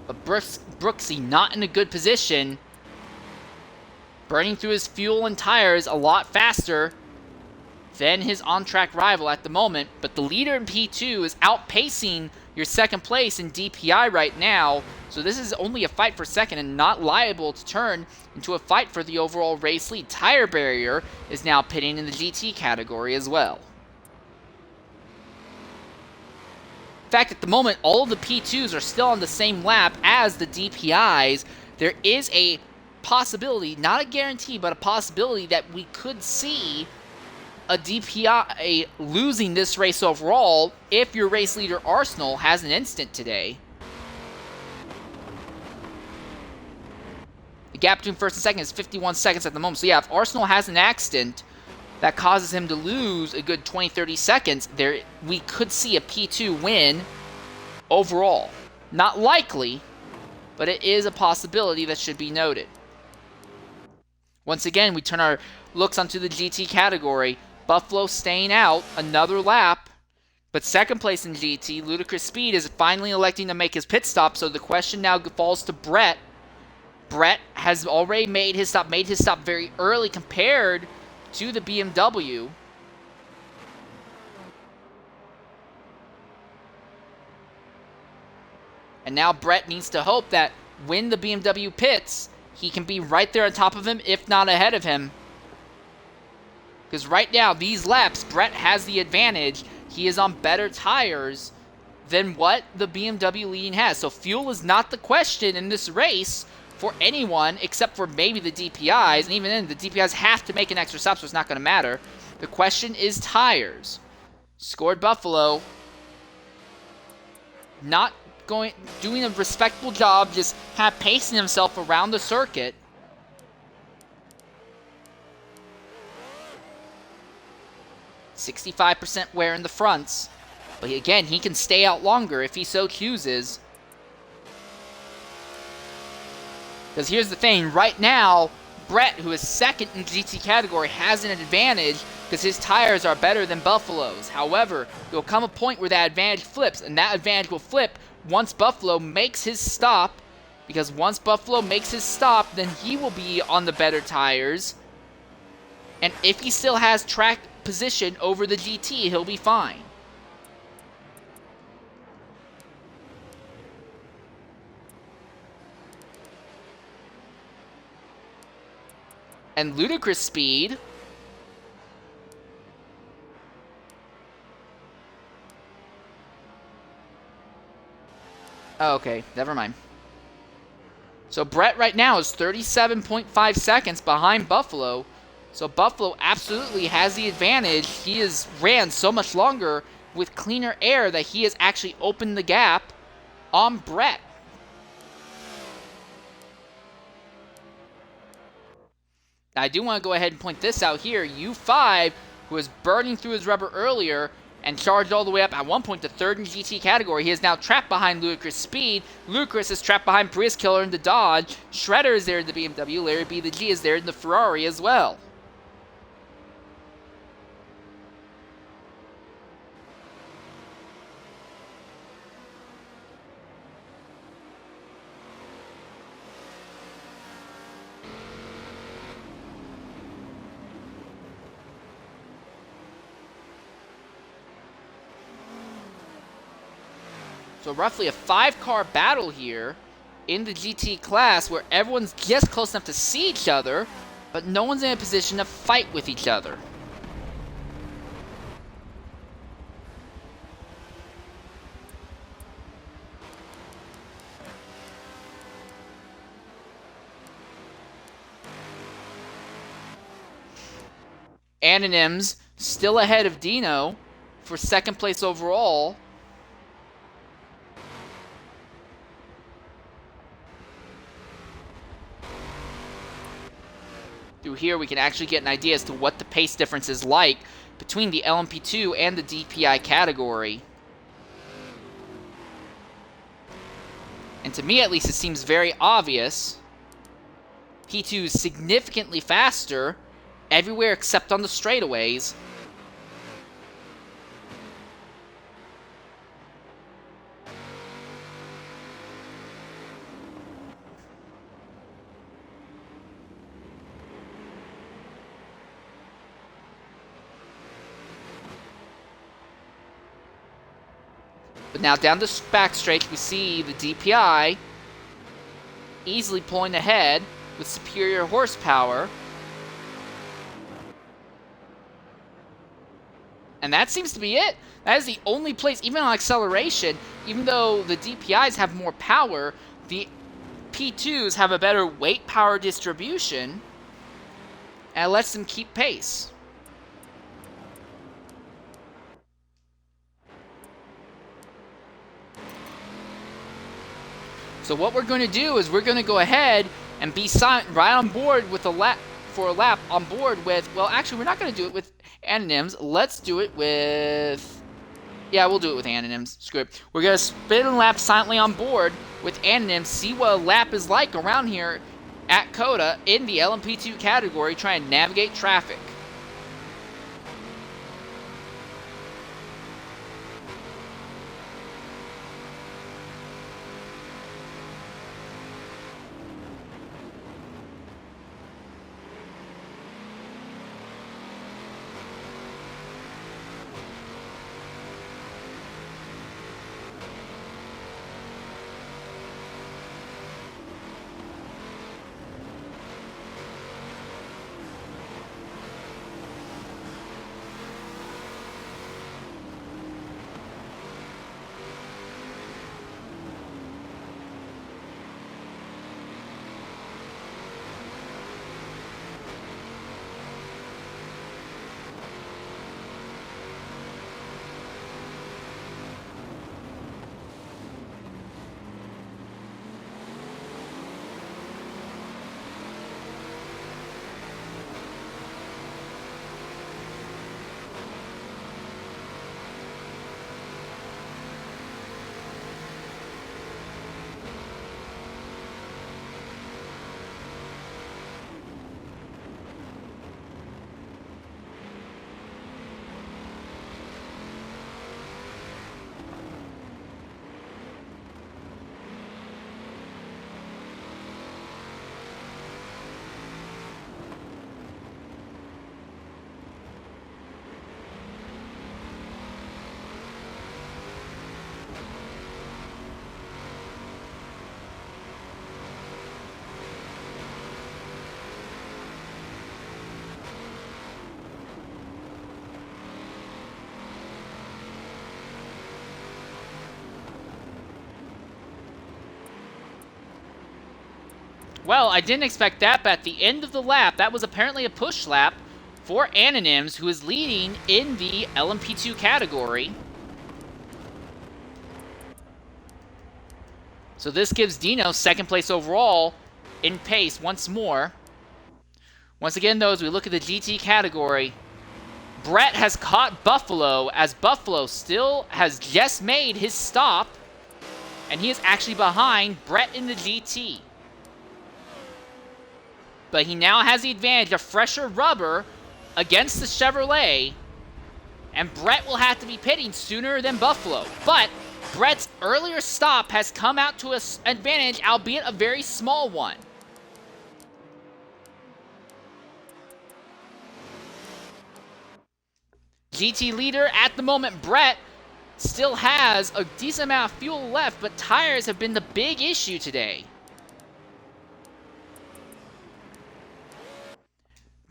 But Brooksy not in a good position. Burning through his fuel and tires a lot faster than his on-track rival at the moment. But the leader in P2 is outpacing your second place in DPI right now. So this is only a fight for second and not liable to turn into a fight for the overall race lead. Tire Barrier is now pitting in the GT category as well. In fact, at the moment, all of the P2s are still on the same lap as the DPIs. There is a possibility, not a guarantee, but a possibility that we could see a DPI losing this race overall if your race leader Arsenal has an instant today. gap between first and second is 51 seconds at the moment. So yeah, if Arsenal has an accident that causes him to lose a good 20-30 seconds, we could see a P2 win overall. Not likely, but it is a possibility that should be noted. Once again, we turn our looks onto the GT category. Buffalo staying out another lap, but second place in GT, Ludicrous Speed, is finally electing to make his pit stop, so the question now falls to Brett. Brett has already made his stop very early compared to the BMW. And now Brett needs to hope that when the BMW pits, he can be right there on top of him, if not ahead of him. Because right now, these laps, Brett has the advantage. He is on better tires than what the BMW leading has. So fuel is not the question in this race for anyone except for maybe the DPis. And even then, the DPis have to make an extra stop, so it's not going to matter. The question is tires. Scored Buffalo. Not doing a respectable job, just kind of pacing himself around the circuit. %65% wear in the fronts. But again, he can stay out longer if he so chooses. Because here's the thing, right now, Brett, who is second in GT category, has an advantage because his tires are better than Buffalo's. However, there will come a point where that advantage flips, and that advantage will flip once Buffalo makes his stop, because once Buffalo makes his stop, then he will be on the better tires. And if he still has track position over the GT, he'll be fine. And Ludicrous Speed oh, okay, never mind. So Brett right now is 37.5 seconds behind Buffalo. So Buffalo absolutely has the advantage. He has ran so much longer with cleaner air that he has actually opened the gap on Brett. Now, I do want to go ahead and point this out here. U5, who was burning through his rubber earlier and charged all the way up at one point to third in GT category, he is now trapped behind Ludicrous Speed. Ludicrous is trapped behind Prius Killer in the Dodge. Shredder is there in the BMW. Larrybtheg is there in the Ferrari as well. So roughly a 5-car battle here in the GT class where everyone's just close enough to see each other, but no one's in a position to fight with each other. Anonyms still ahead of Dino for second place overall. Through here, we can actually get an idea as to what the pace difference is like between the LMP2 and the DPi category. And to me, at least, it seems very obvious. P2 is significantly faster everywhere except on the straightaways. But now down the back straight, we see the DPi easily pulling ahead with superior horsepower. And that seems to be it. That is the only place, even on acceleration, even though the DPIs have more power, the P2s have a better weight power distribution, and it lets them keep pace. So what we're going to do is we're going to go ahead and be right on board with a lap on board with, well, actually, we're not going to do it with Anonyms. Let's do it with, yeah, we'll do it with Anonyms. Screw it. We're going to spin and lap silently on board with Anonyms, see what a lap is like around here at COTA in the LMP2 category, trying to navigate traffic. Well, I didn't expect that, but at the end of the lap, that was apparently a push lap for Anonyms, who is leading in the LMP2 category. So this gives Dino second place overall in pace once more. Once again, though, as we look at the GT category, Brett has caught Buffalo, as Buffalo still has just made his stop, and he is actually behind Brett in the GT. But he now has the advantage of fresher rubber against the Chevrolet, and Brett will have to be pitting sooner than Buffalo. But Brett's earlier stop has come out to an advantage, albeit a very small one. GT leader at the moment, Brett, still has a decent amount of fuel left, but tires have been the big issue today.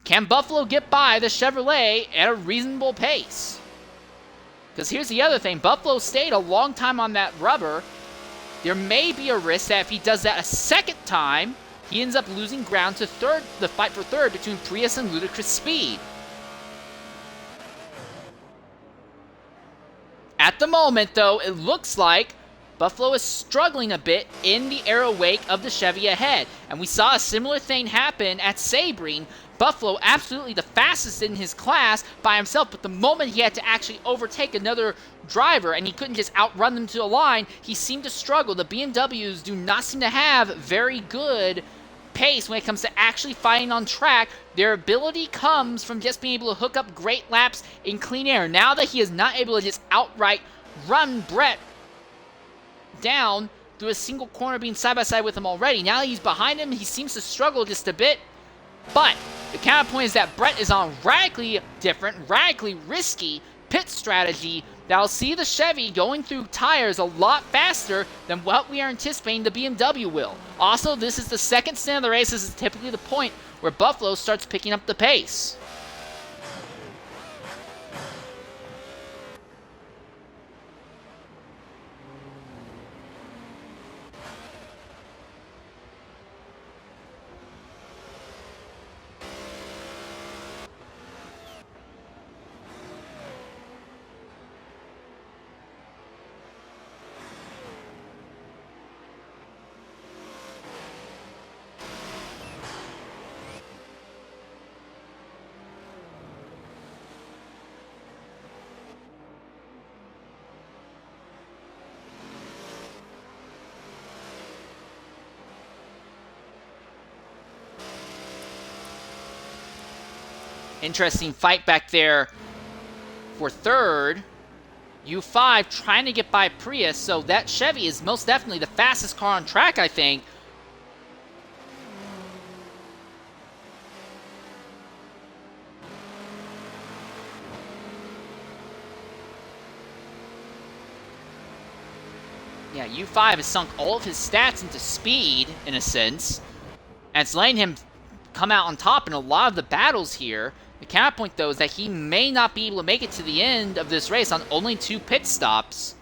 Can Buffalo get by the Chevrolet at a reasonable pace? Because here's the other thing. Buffalo stayed a long time on that rubber. There may be a risk that if he does that a second time, he ends up losing ground to third, the fight for third between Prius and Ludicrous Speed. At the moment, though, it looks like Buffalo is struggling a bit in the aero wake of the Chevy ahead. And we saw a similar thing happen at Sebring. Buffalo absolutely the fastest in his class by himself, but the moment he had to actually overtake another driver and he couldn't just outrun them to a line, he seemed to struggle. The BMWs do not seem to have very good pace when it comes to actually fighting on track. Their ability comes from just being able to hook up great laps in clean air. Now that he is not able to just outright run Brett down through a single corner being side by side with him already, now that he's behind him, he seems to struggle just a bit. But the counterpoint is that Brett is on radically different, radically risky pit strategy that'll see the Chevy going through tires a lot faster than what we are anticipating the BMW will. Also, this is the second stint of the race. This is typically the point where Buffalo starts picking up the pace. Interesting fight back there for third. U5 trying to get by Prius, so that Chevy is most definitely the fastest car on track, I think. Yeah, U5 has sunk all of his stats into speed, in a sense, and it's letting him come out on top in a lot of the battles here. The counterpoint, though, is that he may not be able to make it to the end of this race on only 2 pit stops.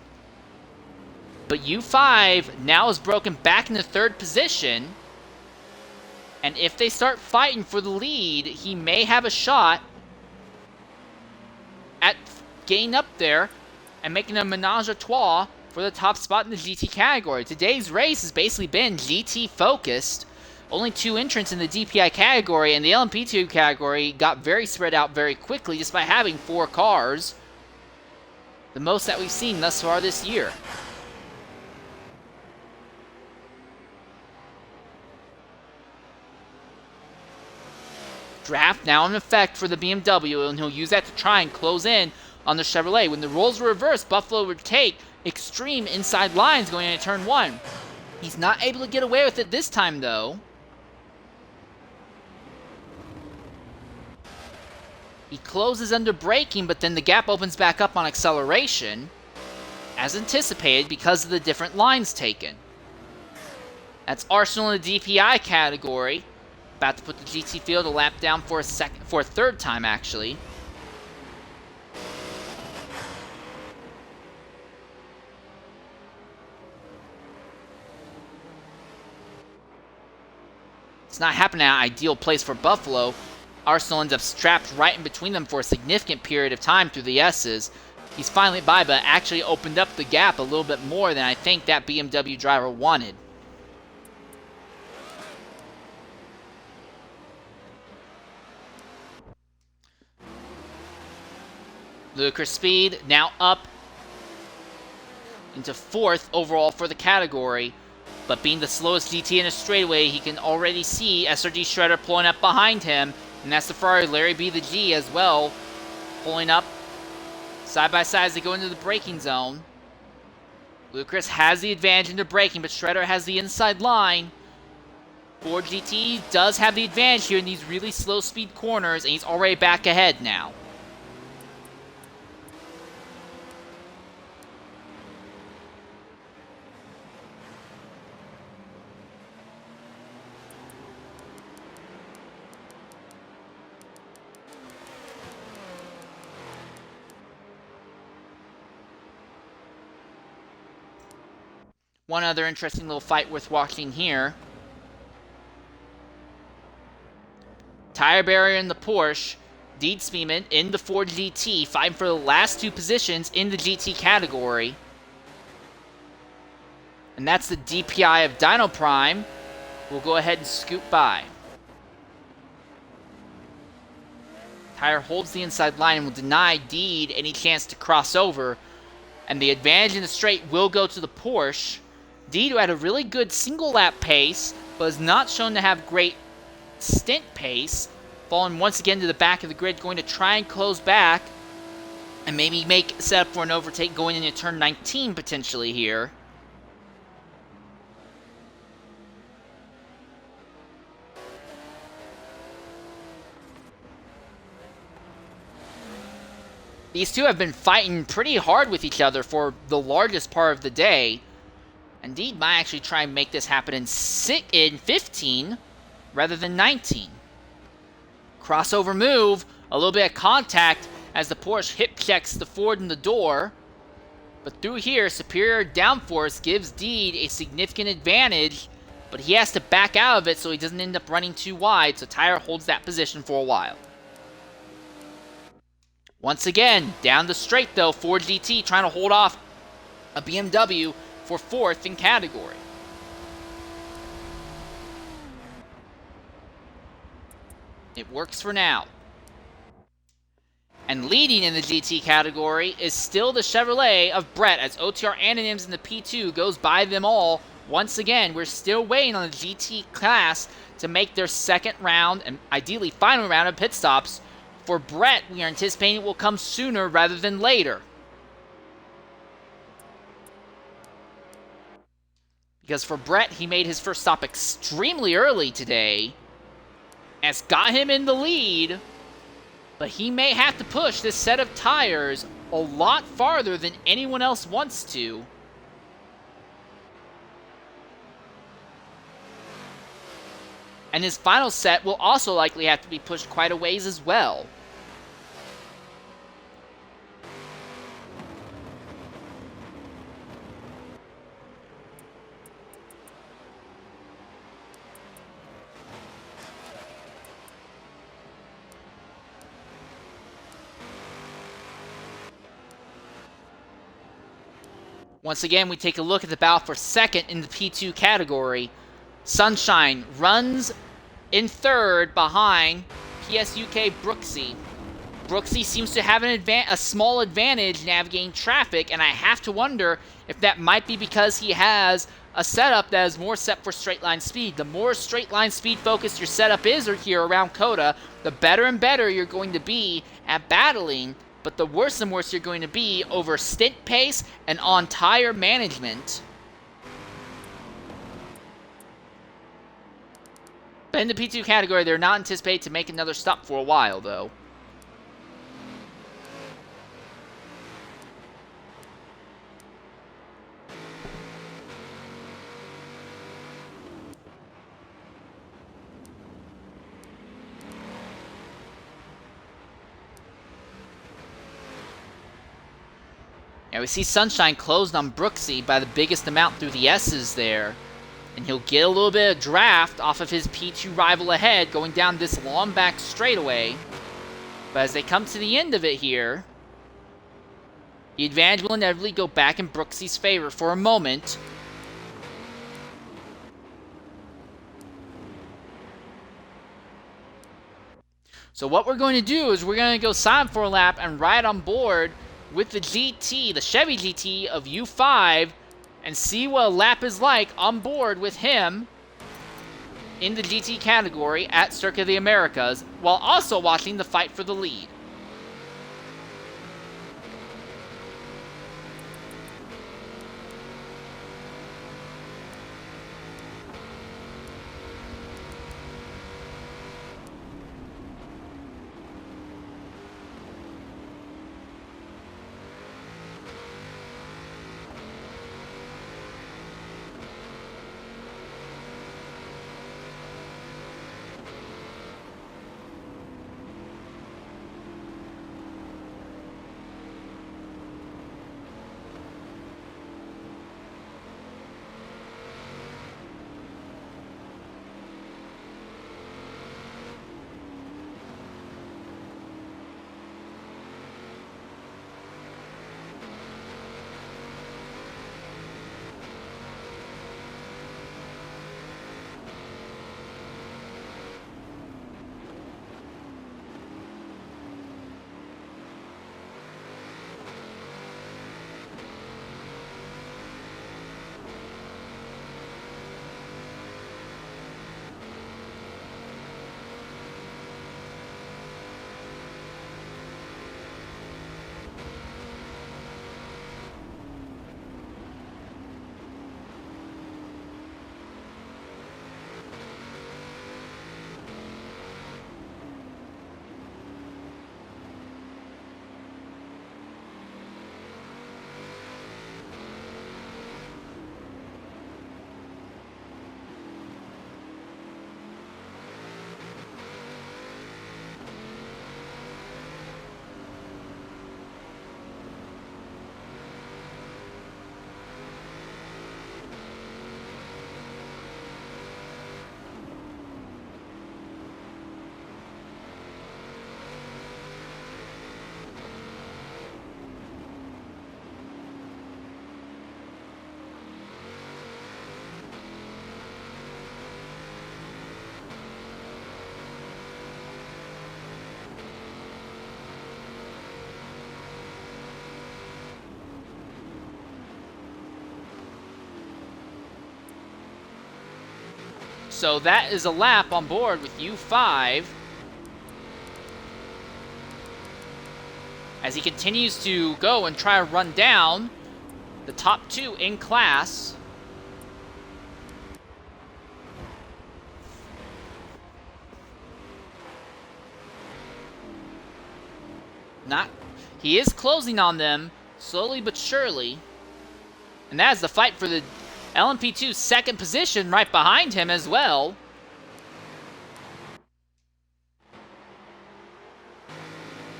But U5 now is broken back into third position, and if they start fighting for the lead, he may have a shot at getting up there and making a menage a trois for the top spot in the GT category. Today's race has basically been GT focused. Only 2 entrants in the DPI category, and the LMP2 category got very spread out very quickly just by having 4 cars. The most that we've seen thus far this year. Draft now in effect for the BMW, and he'll use that to try and close in on the Chevrolet. When the roles were reversed, Buffalo would take extreme inside lines going into turn 1. He's not able to get away with it this time, though. He closes under braking, but then the gap opens back up on acceleration, as anticipated because of the different lines taken. That's Arsenal in the DPI category. About to put the GT field a lap down for a third time, actually. It's not happening at an ideal place for Buffalo. Arsenal ends up strapped right in between them for a significant period of time through the S's. He's finally by, but actually opened up the gap a little bit more than I think that BMW driver wanted. Ludicrous Speed now up into 4th overall for the category. But being the slowest GT in a straightaway, he can already see SRD Shredder pulling up behind him. And that's the Ferrari LarryBtheg as well, pulling up side by side as they go into the braking zone. Ludicrous has the advantage into braking, but Shredder has the inside line. Ford GT does have the advantage here in these really slow speed corners, and he's already back ahead now. One other interesting little fight worth watching here. Tire barrier in the Porsche. Deedspemon in the Ford GT, fighting for the last 2 positions in the GT category. And that's the DPI of Dino Prime. We'll go ahead and scoot by. Tire holds the inside line and will deny Deed any chance to cross over. And the advantage in the straight will go to the Porsche. Deed, who had a really good single lap pace, but is not shown to have great stint pace, falling once again to the back of the grid, going to try and close back and maybe set up for an overtake going into turn 19 potentially here. These two have been fighting pretty hard with each other for the largest part of the day. Indeed, might actually try and make this happen in 15 rather than 19. Crossover move, a little bit of contact as the Porsche hip checks the Ford in the door. But through here, superior downforce gives Deed a significant advantage, but he has to back out of it so he doesn't end up running too wide, so Tire holds that position for a while. Once again, down the straight though, Ford GT trying to hold off a BMW for 4th in category. It works for now. And leading in the GT category is still the Chevrolet of Brett, as OTR Anonyms in the P2 goes by them all. Once again, we're still waiting on the GT class to make their second round and ideally final round of pit stops For Brett, we are anticipating it will come sooner rather than later. Because for Brett, he made his first stop extremely early today. And it's got him in the lead. But he may have to push this set of tires a lot farther than anyone else wants to. And his final set will also likely have to be pushed quite a ways as well. Once again, we take a look at the battle for second in the P2 category. Sunshine runs in third behind PSUK Brooksy. Brooksy seems to have a small advantage navigating traffic, and I have to wonder if that might be because he has a setup that is more set for straight line speed. The more straight line speed focused your setup is here around COTA, the better and better you're going to be at battling, but the worse and worse you're going to be over stint pace and on tire management. But in the P2 category, they're not anticipated to make another stop for a while, though. Yeah, we see Sunshine closed on Brooksy by the biggest amount through the S's there. And he'll get a little bit of draft off of his P2 rival ahead going down this long back straightaway. But as they come to the end of it here, the advantage will inevitably go back in Brooksy's favor for a moment. So what we're going to do is we're going to go silent for a lap and ride on board with the GT, the Chevy GT of U5, and see what a lap is like on board with him in the GT category at Circuit of the Americas, while also watching the fight for the lead. So that is a lap on board with U5. as he continues to go and try to run down the top two in class. He is closing on them, slowly but surely. And that is the fight for the LMP2's second position right behind him as well.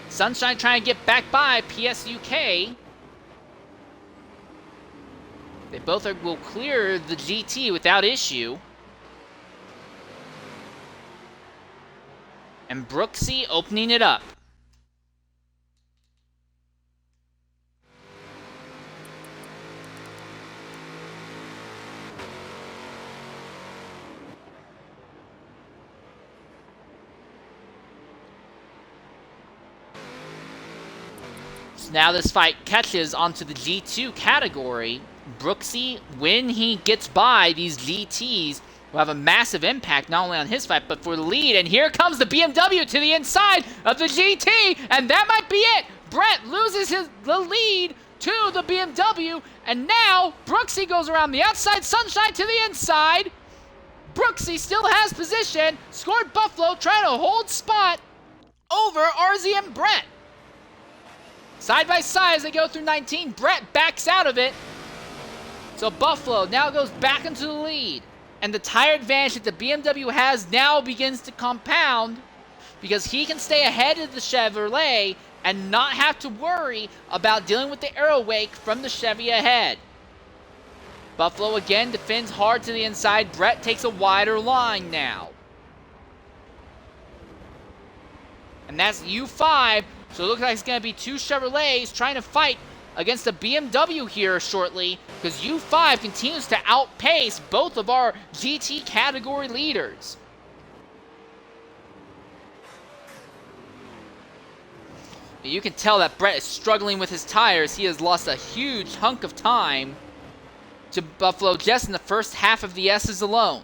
Sunshine trying to get back by PSUK. They both will clear the GT without issue. And Brooksy opening it up. Now this fight catches onto the G2 category. Brooksy, when he gets by these GTs, will have a massive impact not only on his fight, but for the lead. And here comes the BMW to the inside of the GT, and that might be it. Brett loses the lead to the BMW, and now Brooksy goes around the outside, Sunshine to the inside. Brooksy still has position, scored Buffalo, trying to hold spot over RZM Brett. Side by side as they go through 19, Brett backs out of it. So Buffalo now goes back into the lead. And the tire advantage that the BMW has now begins to compound because he can stay ahead of the Chevrolet and not have to worry about dealing with the aero wake from the Chevy ahead. Buffalo again defends hard to the inside. Brett takes a wider line now. And that's U5. So it looks like it's going to be two Chevrolets trying to fight against the BMW here shortly, because U5 continues to outpace both of our GT category leaders. You can tell that Brett is struggling with his tires. He has lost a huge hunk of time to Buffalo just in the first half of the S's alone.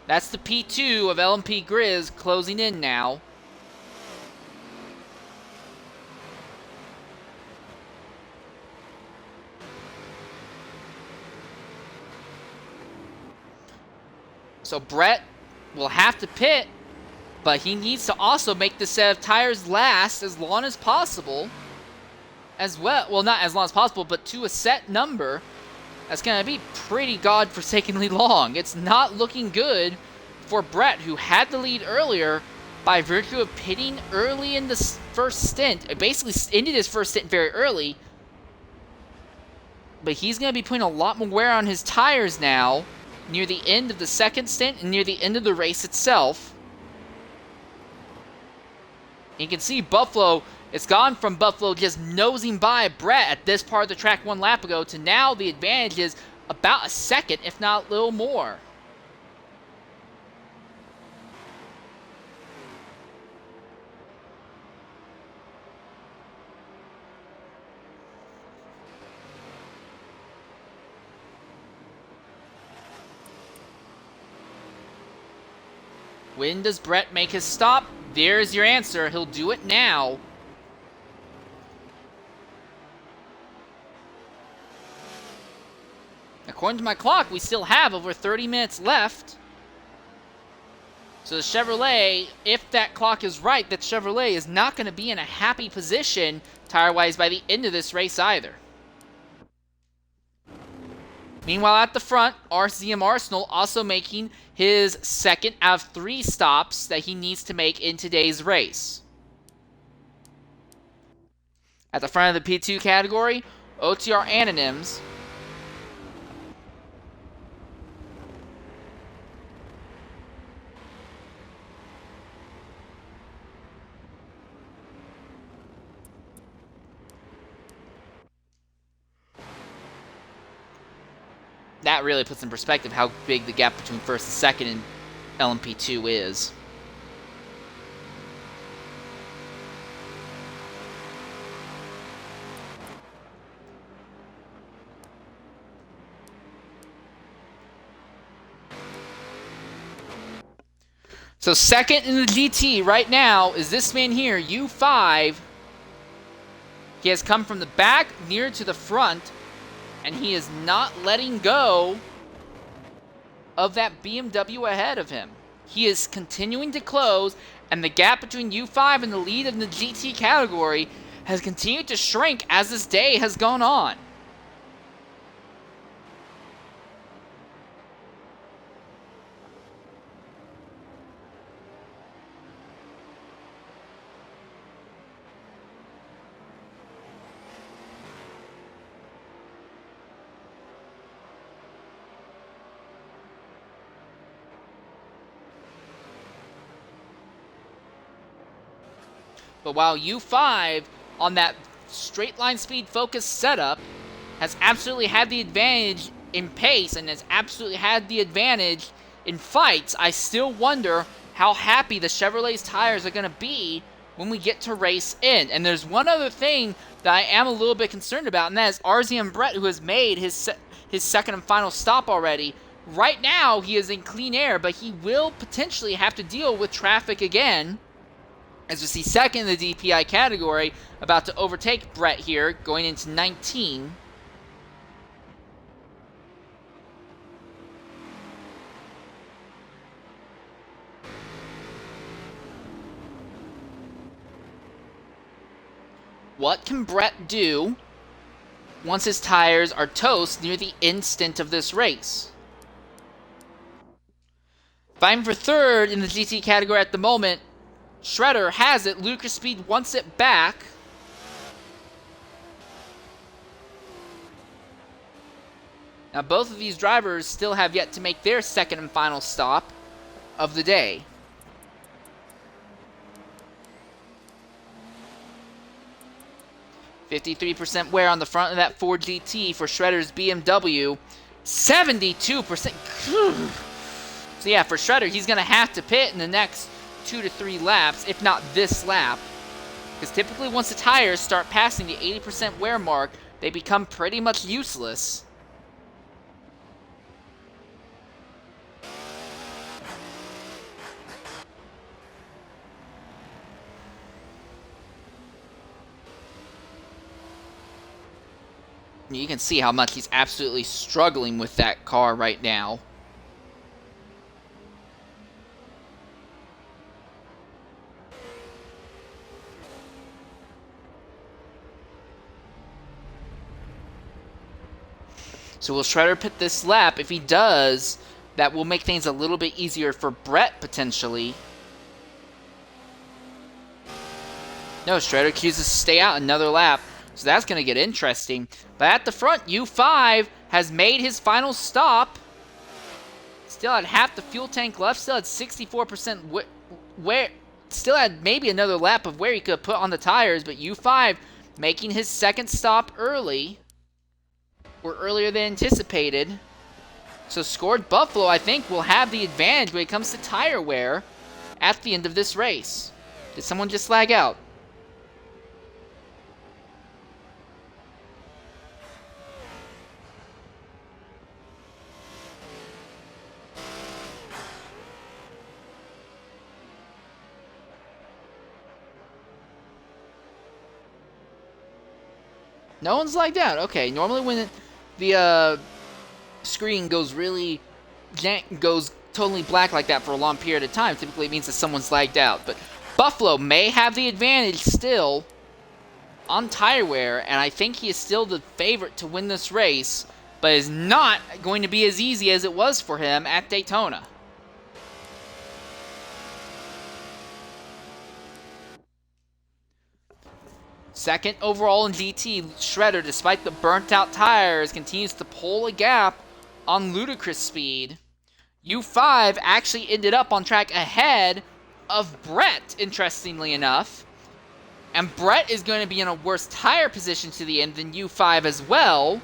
That's the P2 of LMP Grizz closing in now. So Brett will have to pit, but he needs to also make the set of tires last as long as possible as well. Well, not as long as possible, but to a set number. That's going to be pretty godforsakenly long. It's not looking good for Brett, who had the lead earlier by virtue of pitting early in the first stint. It basically ended his first stint very early. But he's going to be putting a lot more wear on his tires now, near the end of the second stint and near the end of the race itself. You can see Buffalo, it's gone from Buffalo just nosing by Brett at this part of the track 1 lap ago to now the advantage is about a second, if not a little more. When does Brett make his stop? There's your answer. He'll do it now. According to my clock, we still have over 30 minutes left. So the Chevrolet, if that clock is right, that Chevrolet is not going to be in a happy position tire-wise by the end of this race either. Meanwhile, at the front, RZM Arsenal also making his second out of 3 stops that he needs to make in today's race. At the front of the P2 category, OTR Anonyms. That really puts in perspective how big the gap between first and second in LMP2 is. So second in the GT right now is this man here, U5. He has come from the back near to the front, and he is not letting go of that BMW ahead of him. He is continuing to close, and the gap between U5 and the lead in the GT category has continued to shrink as this day has gone on. But while U5, on that straight line speed focused setup, has absolutely had the advantage in pace and has absolutely had the advantage in fights, I still wonder how happy the Chevrolet's tires are going to be when we get to race in. And there's one other thing that I am a little bit concerned about, and that is RZM Brett, who has made his second and final stop already. Right now, he is in clean air, but he will potentially have to deal with traffic again, as we see second in the DPI category, about to overtake Brett here, going into 19. What can Brett do once his tires are toast near the instant of this race? Fighting for third in the GT category at the moment, Shredder has it. Ludicrous Speed wants it back. Now, both of these drivers still have yet to make their second and final stop of the day. %53 wear on the front of that Ford GT for Shredder's BMW. 72%. So yeah, for Shredder, he's going to have to pit in the next 2 to 3 laps, if not this lap, because typically once the tires start passing the 80% wear mark, they become pretty much useless. You can see how much he's absolutely struggling with that car right now. So will Shredder pit this lap? If he does, that will make things a little bit easier for Brett, potentially. No, Shredder chooses to stay out another lap, so that's going to get interesting. But at the front, U5 has made his final stop. Still had half the fuel tank left, still had 64% wear. Still had maybe another lap of wear he could put on the tires, but U5 making his second stop early. Or earlier than anticipated. So Scored Buffalo, I think, will have the advantage when it comes to tire wear at the end of this race. Did someone just lag out? No one's lagged out. Okay, normally when the screen goes totally black like that for a long period of time, typically it means that someone's lagged out. But Buffalo may have the advantage still on tire wear, and I think he is still the favorite to win this race, but is not going to be as easy as it was for him at Daytona. Second overall in GT, Shredder, despite the burnt-out tires, continues to pull a gap on Ludicrous Speed. U5 actually ended up on track ahead of Brett, interestingly enough. And Brett is going to be in a worse tire position to the end than U5 as well.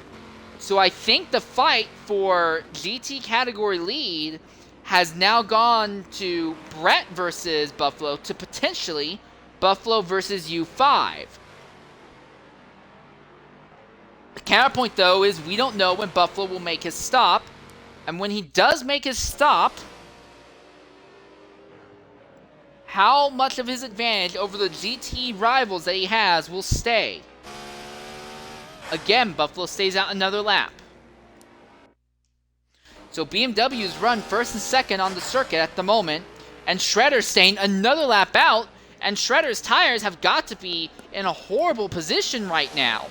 So I think the fight for GT category lead has now gone to Brett versus Buffalo to potentially Buffalo versus U5. The counterpoint, though, is we don't know when Buffalo will make his stop. And when he does make his stop, how much of his advantage over the GT rivals that he has will stay. Again, Buffalo stays out another lap. So BMW's run first and second on the circuit at the moment, and Shredder's staying another lap out, and Shredder's tires have got to be in a horrible position right now.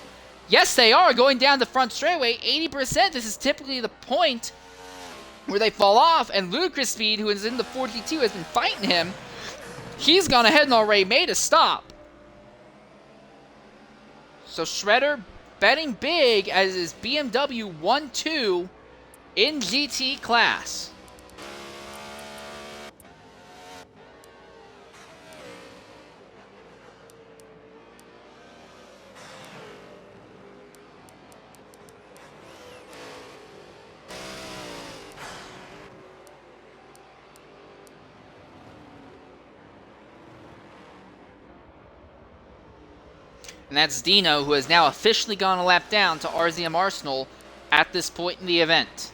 Yes, they are going down the front straightaway, 80%. This is typically the point where they fall off, and Ludicrous Speed, who is in the 42, has been fighting him. He's gone ahead and already made a stop. So Shredder betting big as his BMW 1-2 in GT class. And that's Dino, who has now officially gone a lap down to RZM Arsenal at this point in the event.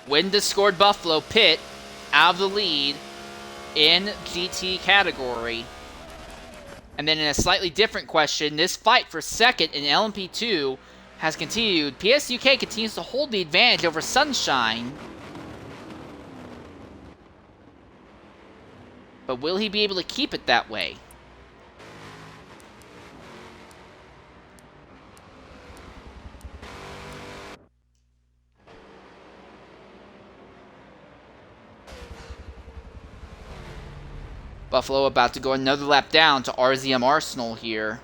Win scored Buffalo Pitt out of the lead in GT category. And then in a slightly different question, this fight for second in LMP2 has continued. PS UK continues to hold the advantage over Sunshine. But will he be able to keep it that way? Buffalo about to go another lap down to RZM Arsenal here.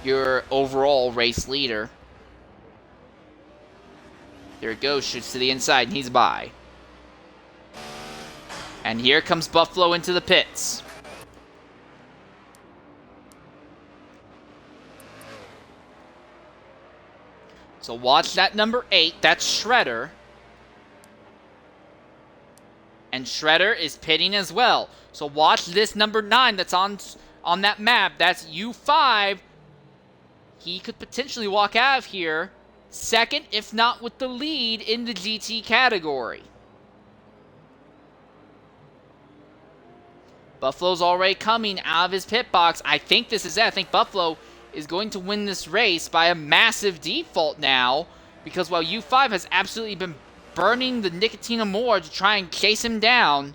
Your overall race leader. There it goes, shoots to the inside, and he's by. And here comes Buffalo into the pits. So watch that number 8, that's Shredder. And Shredder is pitting as well. So watch this number 9 that's on that map. That's U5. He could potentially walk out of here second, if not with the lead in the GT category. Buffalo's already coming out of his pit box. I think this is it. I think Buffalo is going to win this race by a massive default now, because while U5 has absolutely been burning the Nicotina more to try and chase him down,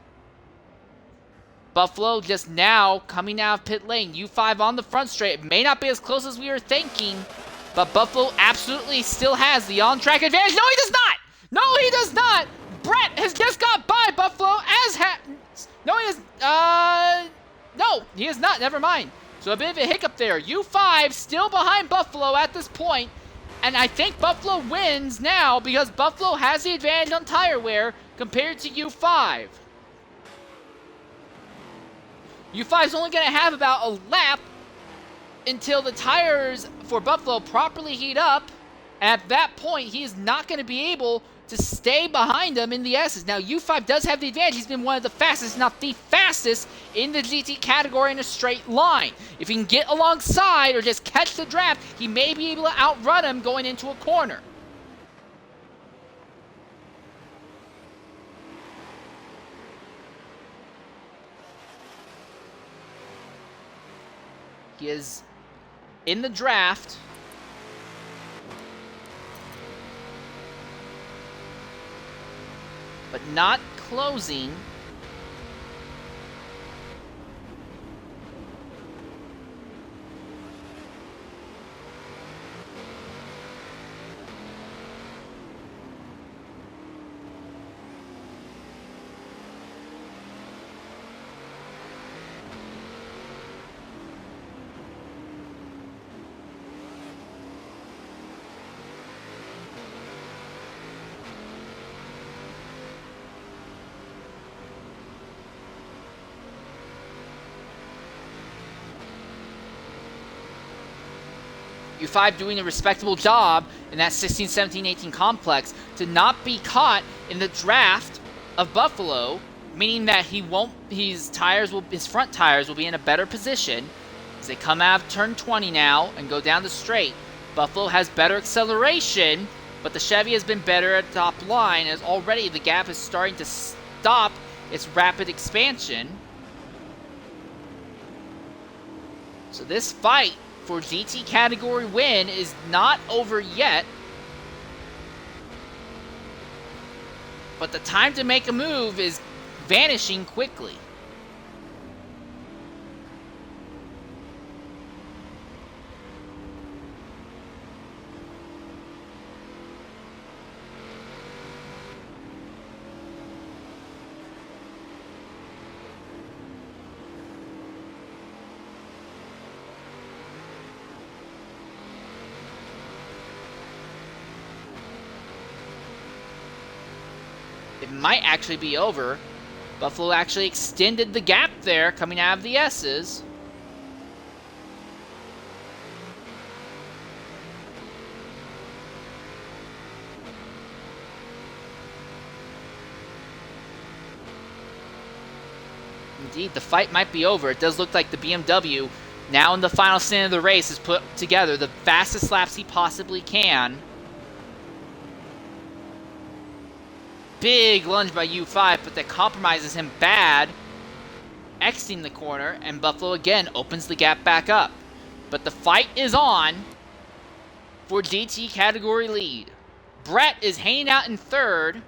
Buffalo just now coming out of pit lane. U5 on the front straight. It may not be as close as we were thinking, but Buffalo absolutely still has the on-track advantage. No, he does not! No, he does not! Brett has just got by Buffalo as no, he is, no, he is not. Never mind. So a bit of a hiccup there. U5 still behind Buffalo at this point. And I think Buffalo wins now because Buffalo has the advantage on tire wear compared to U5. U5 is only going to have about a lap until the tires for Buffalo properly heat up. And at that point, he is not going to be able to stay behind them in the S's. Now, U5 does have the advantage. He's been one of the fastest, not the fastest, in the GT category in a straight line. If he can get alongside or just catch the draft, he may be able to outrun him going into a corner. He is in the draft. But not closing. U5 doing a respectable job in that 16, 17, 18 complex to not be caught in the draft of Buffalo, meaning that his front tires will be in a better position as they come out of turn 20 now and go down the straight. Buffalo has better acceleration, but the Chevy has been better at top line, as already the gap is starting to stop its rapid expansion. So this fight for GT category win is not over yet. But the time to make a move is vanishing quickly. It might actually be over. Buffalo actually extended the gap there coming out of the S's. Indeed, the fight might be over. It does look like the BMW, now in the final stint of the race, has put together the fastest laps he possibly can. Big lunge by U5, but that compromises him bad. Exiting the corner, and Buffalo again opens the gap back up. But the fight is on for GT category lead. Brett is hanging out in third,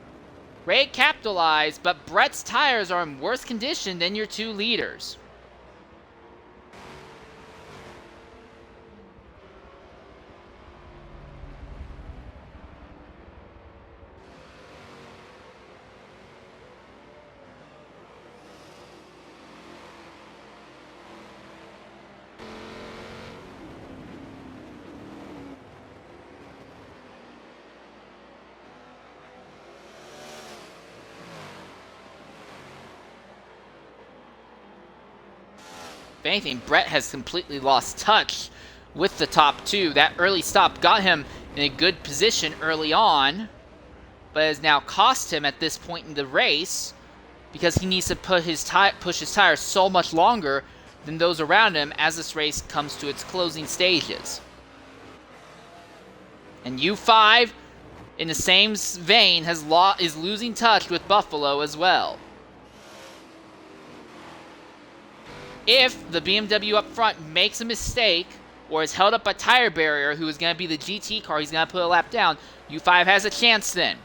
ready to capitalize, but Brett's tires are in worse condition than your two leaders. If anything, Brett has completely lost touch with the top two. That early stop got him in a good position early on, but has now cost him at this point in the race because he needs to push his tires so much longer than those around him as this race comes to its closing stages. And U5, in the same vein, is losing touch with Buffalo as well. If the BMW up front makes a mistake or is held up by tire barrier, who is going to be the GT car, he's going to put a lap down, U5 has a chance then.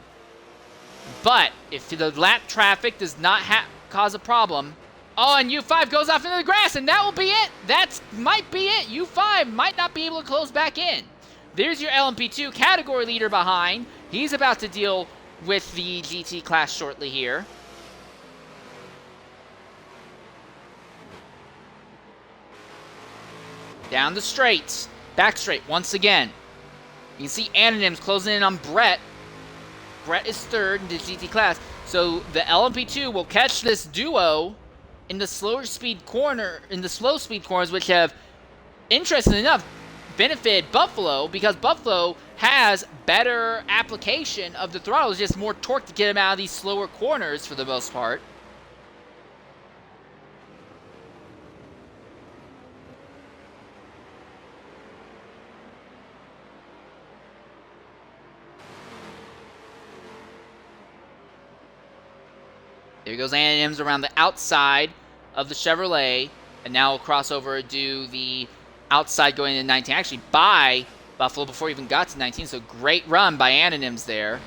But if the lap traffic does not cause a problem, oh, and U5 goes off into the grass, and that will be it. That might be it. U5 might not be able to close back in. There's your LMP2 category leader behind. He's about to deal with the GT class shortly here. Down the straights. Back straight once again. You can see Anonyms closing in on Brett. Brett is third in the GT class. So the LMP2 will catch this duo in the slow speed corners, which have, interestingly enough, benefited Buffalo because Buffalo has better application of the throttle. It's just more torque to get him out of these slower corners for the most part. There goes Anonyms around the outside of the Chevrolet, and now we'll cross over and do the outside going into 19. Actually, by Buffalo before he even got to 19, so great run by Anonyms there.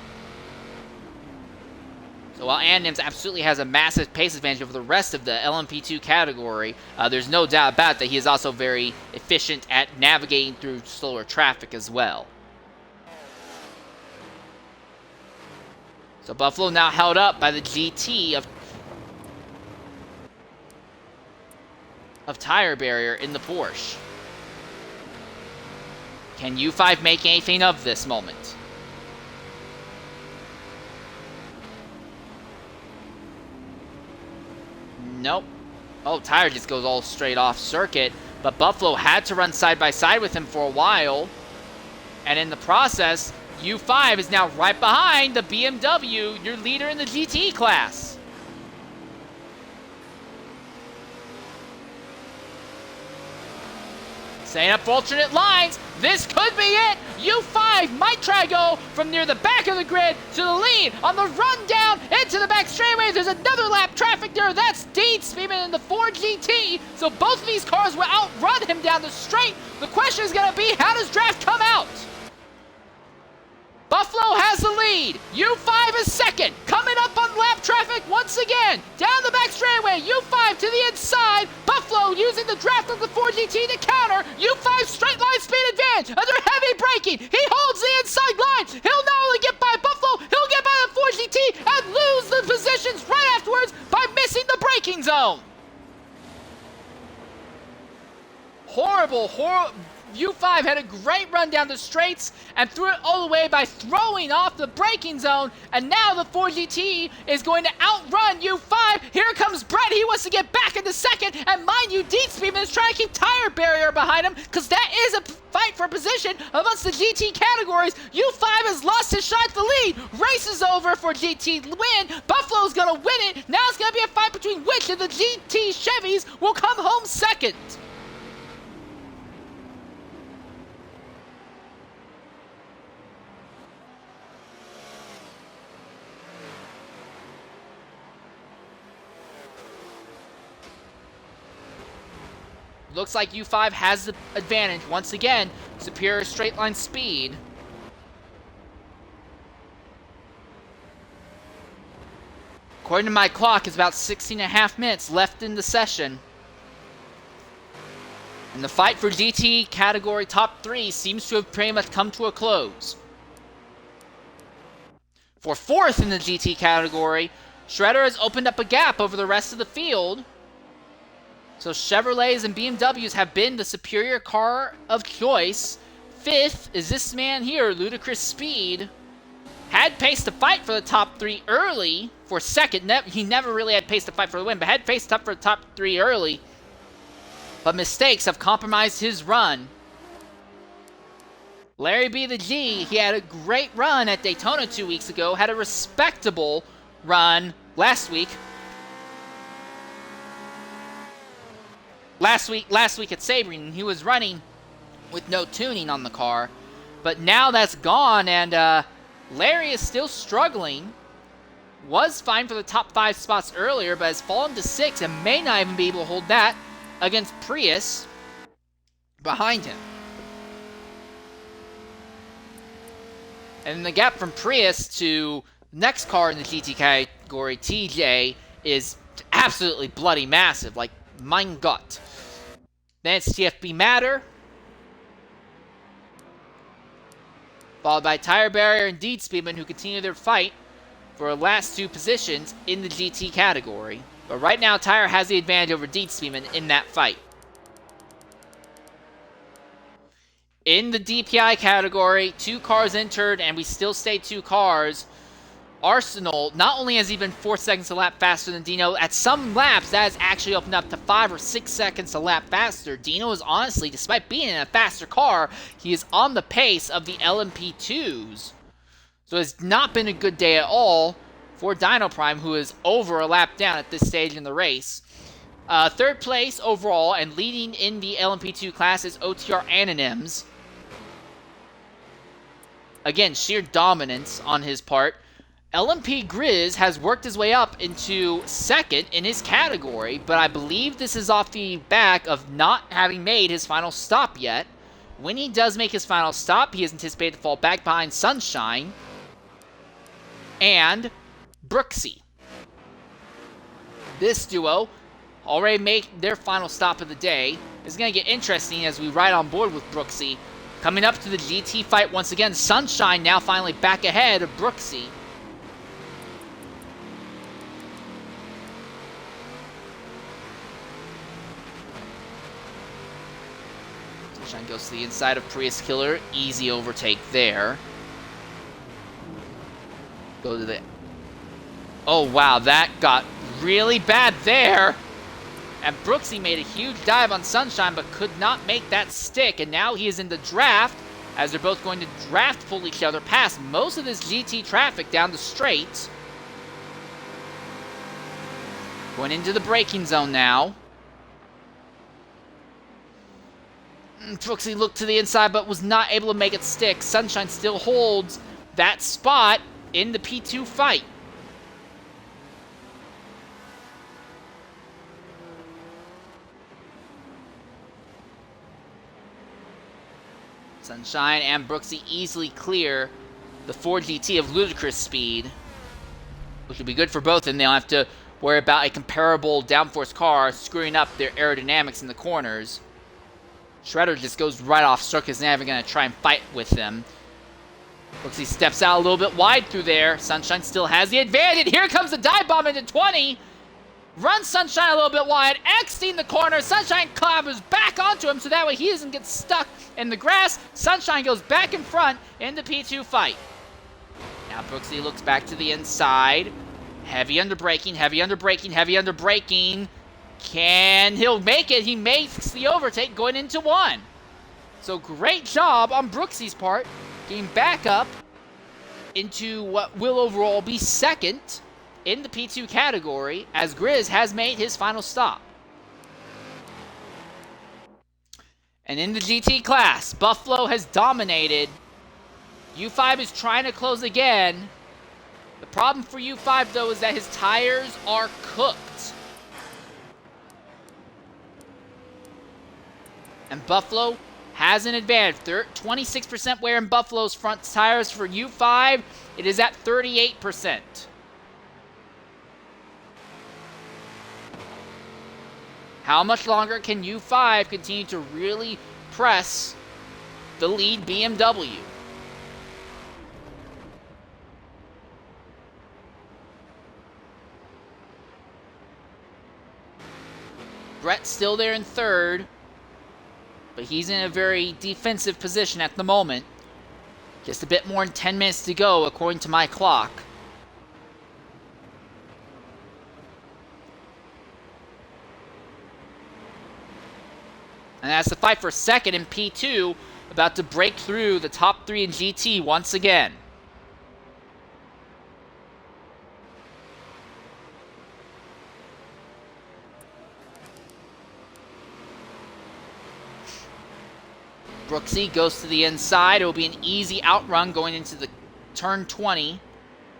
So while Anonyms absolutely has a massive pace advantage over the rest of the LMP2 category, there's no doubt about that he is also very efficient at navigating through slower traffic as well. So Buffalo now held up by the GT of tire barrier in the Porsche. Can U5 make anything of this moment? Nope. Oh, tire just goes all straight off circuit, but Buffalo had to run side by side with him for a while, and in the process, U5 is now right behind the BMW, your leader in the GT class. Setting up alternate lines. This could be it. U5 might try to go from near the back of the grid to the lead on the run down into the back straightaway. There's another lap traffic there. That's deedspemon in the 4GT. So both of these cars will outrun him down the straight. The question is going to be, how does draft come out? Buffalo has the lead. U5 is second. Coming up on lap traffic once again. Down the back straightaway. U5 to the inside. Buffalo using the draft of the 4GT to counter. U5 straight line speed advantage under heavy braking. He holds the inside line. He'll not only get by Buffalo, he'll get by the 4GT and lose the positions right afterwards by missing the braking zone. Horrible. U5 had a great run down the straights and threw it all the way by throwing off the braking zone, and now the 4GT is going to outrun U5. Here comes Brett. He wants to get back into second, and mind you, deedspemon is trying to keep tire barrier behind him because that is a fight for position amongst the GT categories. U5 has lost his shot at the lead. Race is over for GT win. Buffalo's going to win it. Now it's going to be a fight between which of the GT Chevys will come home second. Looks like U5 has the advantage once again. Superior straight line speed. According to my clock, it's about 16.5 minutes left in the session. And the fight for GT category top 3 seems to have pretty much come to a close. For 4th in the GT category, Shredder has opened up a gap over the rest of the field. So Chevrolets and BMWs have been the superior car of choice. 5th is this man here, Ludicrous Speed. Had pace to fight for the top 3 early. For 2nd, he never really had pace to fight for the win, but had pace up for the top 3 early. But mistakes have compromised his run. LarryBtheg, he had a great run at Daytona 2 weeks ago. Had a respectable run last week. Last week at Sebring, he was running with no tuning on the car. But now that's gone, and Larry is still struggling. Was fine for the top 5 spots earlier, but has fallen to 6 and may not even be able to hold that against Prius behind him. And the gap from Prius to next car in the GT category, TJ, is absolutely bloody massive. Like, mein Gott. Then it's TFB Matter. Followed by Tire Barrier and deedspemon, who continue their fight for the last 2 positions in the GT category. But right now, Tire has the advantage over deedspemon in that fight. In the DPI category, 2 cars entered, and we still stay 2 cars. Arsenal, not only has he been 4 seconds a lap faster than Dino, at some laps that has actually opened up to 5 or 6 seconds a lap faster. Dino is honestly, despite being in a faster car, he is on the pace of the LMP2s. So it's not been a good day at all for Dino Prime, who is over a lap down at this stage in the race. 3rd place overall and leading in the LMP2 class is OTR Anonyms. Again, sheer dominance on his part. LMP Grizz has worked his way up into 2nd in his category, but I believe this is off the back of not having made his final stop yet. When he does make his final stop, he is anticipated to fall back behind Sunshine and Brooksy. This duo already made their final stop of the day. It's going to get interesting as we ride on board with Brooksy. Coming up to the GT fight once again, Sunshine now finally back ahead of Brooksy. Sunshine goes to the inside of Prius Killer. Easy overtake there. Go to the... Oh, wow, that got really bad there. And Brooksy made a huge dive on Sunshine, but could not make that stick. And now he is in the draft, as they're both going to draft pull each other past most of this GT traffic down the straight. Going into the braking zone now. Brooksy looked to the inside but was not able to make it stick. Sunshine still holds that spot in the P2 fight. Sunshine and Brooksy easily clear the 4 GT of ludicrous speed, which will be good for both of them. They don't have to worry about a comparable downforce car screwing up their aerodynamics in the corners. Shredder just goes right off stroke. Is never going to try and fight with them. Brooksy steps out a little bit wide through there. Sunshine still has the advantage. Here comes the dive bomb into 20. Runs Sunshine a little bit wide, exiting the corner. Sunshine clambers back onto him so that way he doesn't get stuck in the grass. Sunshine goes back in front in the P2 fight. Now Brooksy looks back to the inside. Heavy under braking, heavy under braking, heavy under braking. He'll make it. He makes the overtake going into 1. So great job on Brooksy's part, getting back up into what will overall be second in the P2 category, as Grizz has made his final stop. And in the GT class, Buffalo has dominated. U5 is trying to close again. The problem for U5, though, is that his tires are cooked. And Buffalo has an advantage. 26% wear in Buffalo's front tires. For U5, it is at 38%. How much longer can U5 continue to really press the lead BMW? Brett's still there in third, but he's in a very defensive position at the moment. Just a bit more than 10 minutes to go, according to my clock. And that's the fight for second in P2, about to break through the top 3 in GT once again. Brooksy goes to the inside. It will be an easy outrun going into the turn 20.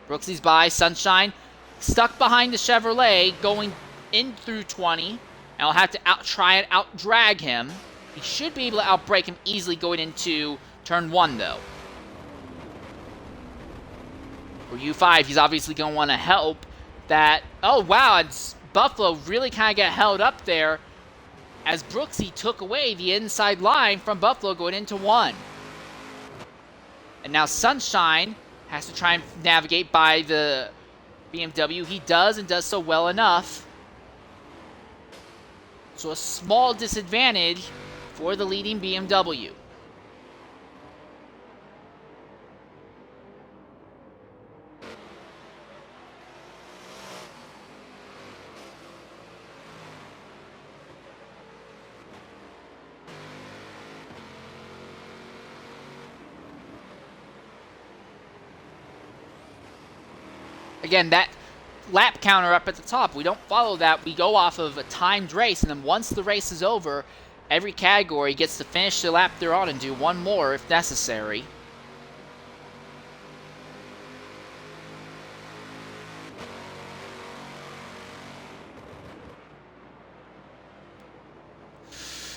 Brooksy's by. Sunshine stuck behind the Chevrolet going in through 20. And I'll have to try and out-drag him. He should be able to outbrake him easily going into turn 1, though. For U5, he's obviously going to want to help that. Oh, wow, and Buffalo really kind of got held up there as Brooksy took away the inside line from Buffalo going into 1. And now Sunshine has to try and navigate by the BMW. He does, and does so well enough. So a small disadvantage for the leading BMW. Again, that lap counter up at the top, we don't follow that. We go off of a timed race, and then once the race is over, every category gets to finish the lap they're on and do one more if necessary.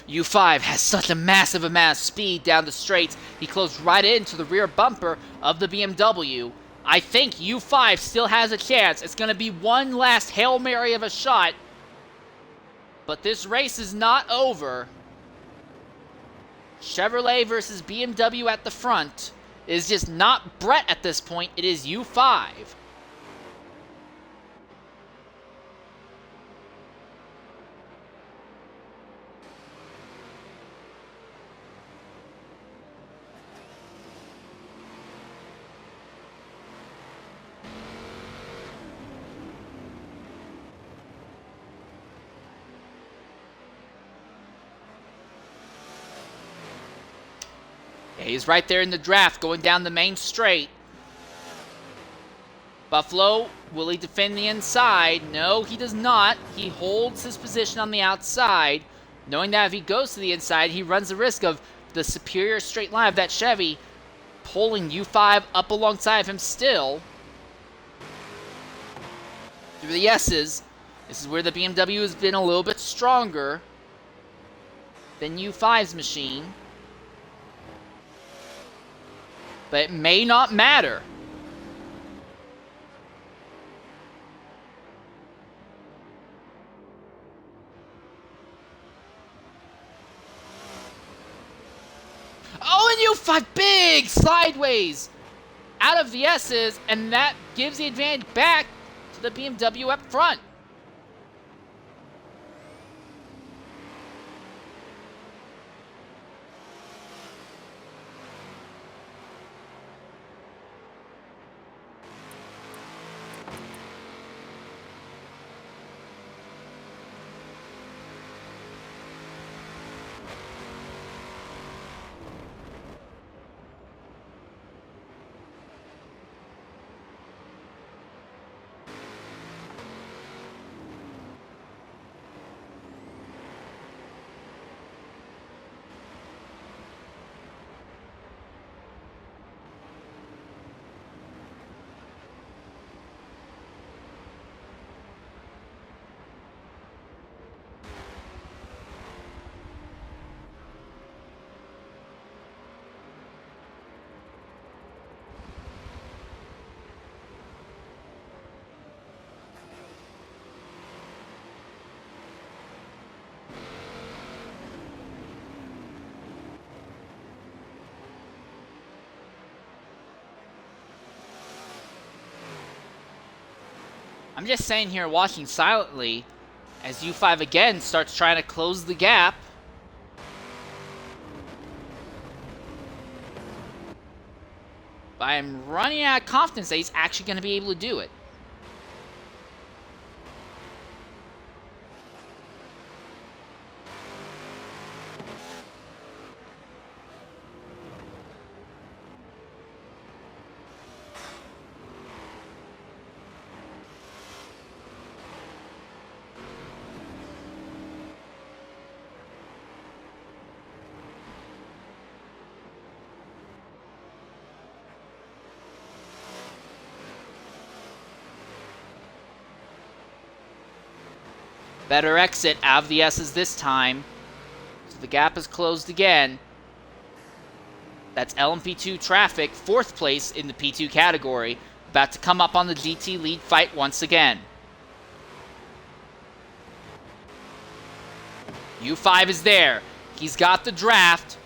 U5 has such a massive amount of speed down the straights. He closed right into the rear bumper of the BMW. I think U5 still has a chance. It's going to be one last Hail Mary of a shot. But this race is not over. Chevrolet versus BMW at the front. It is just not Brett at this point. It is U5. He's right there in the draft, going down the main straight. Buffalo, will he defend the inside? No, he does not. He holds his position on the outside. knowing that if he goes to the inside, he runs the risk of the superior straight line of that Chevy pulling U5 up alongside of him still through the S's. This is where the BMW has been a little bit stronger than U5's machine. But it may not matter. Oh, and U5 big sideways out of the S's, and that gives the advantage back to the BMW up front. I'm just saying here, watching silently, as U5 again starts trying to close the gap. But I'm running out of confidence that he's actually going to be able to do it. Better exit out of the S's this time. So the gap is closed again. That's LMP2 traffic, 4th place in the P2 category, about to come up on the GT lead fight once again. U5 is there. He's got the draft.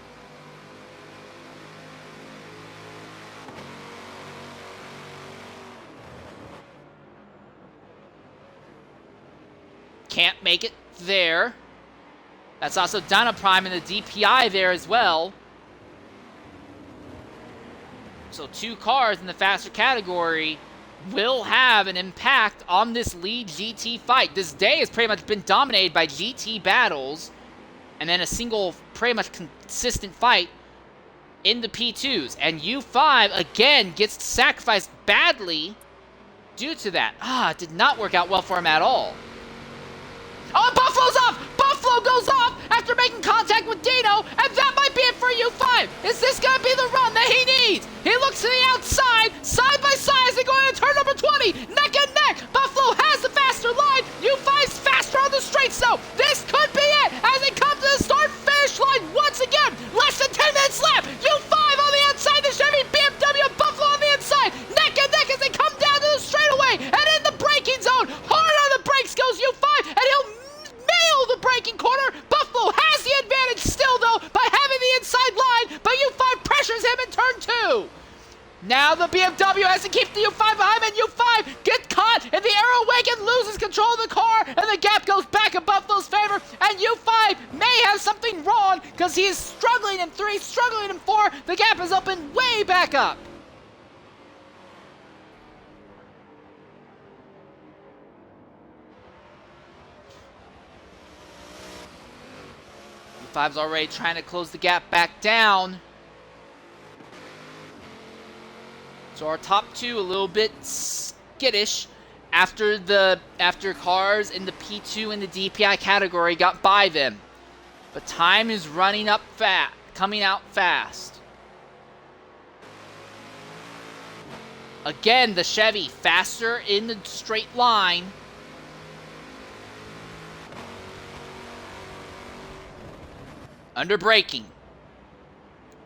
Can't make it there. That's also Dyno Prime and the DPi there as well. So 2 cars in the faster category will have an impact on this lead GT fight. This day has pretty much been dominated by GT battles and then a single pretty much consistent fight in the P2s. And U5 again gets sacrificed badly due to that. It did not work out well for him at all. Oh, Buffalo's off! Buffalo goes off after making contact with Dino, and that might be it for U5. Is this going to be the run that he needs? He looks to the outside, side by side as they go into turn number 20, neck and neck. Buffalo has the faster line. U5's faster on the straights, though. This could be it as they come to the start-finish line once again. Less than 10 minutes left. U5 on the outside, the Chevy BMW, Buffalo on the inside, neck and neck as they come down to the straightaway, and in the braking zone, hard on the brakes goes U5, and he'll nail the braking corner. Buffalo has the advantage still, though, by having the inside line, but U5 pressures him in turn 2. Now the BMW has to keep the U5 behind, and U5 gets caught, and the Aero Wagon loses control of the car, and the gap goes back in Buffalo's favor, and U5 may have something wrong, because he is struggling in 3, struggling in 4. The gap is opened way back up. U5's already trying to close the gap back down. So our top 2 a little bit skittish after cars in the P2 and the DPi category got by them. But time is running up fast, coming out fast. Again, the Chevy faster in the straight line. Under braking.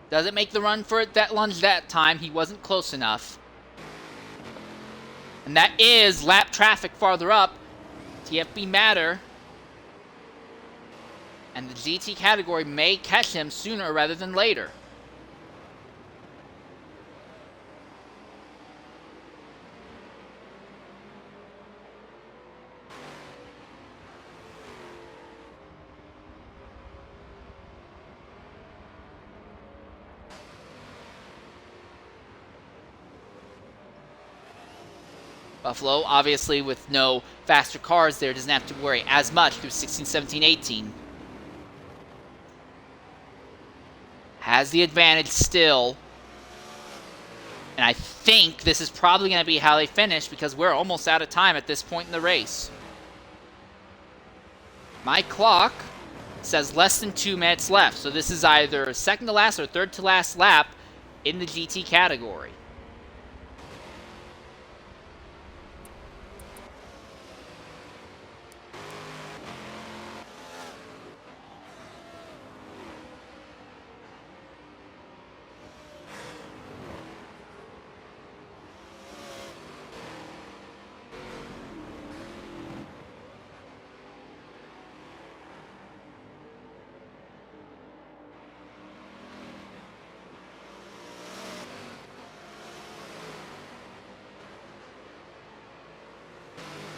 Doesn't make the run for that lunge that time. He wasn't close enough. And that is lap traffic farther up. TFB Matter. And the GT category may catch him sooner rather than later. Buffalo, obviously with no faster cars there, doesn't have to worry as much through 16, 17, 18. Has the advantage still. And I think this is probably going to be how they finish because we're almost out of time at this point in the race. My clock says less than 2 minutes left. So this is either second to last or third to last lap in the GT category.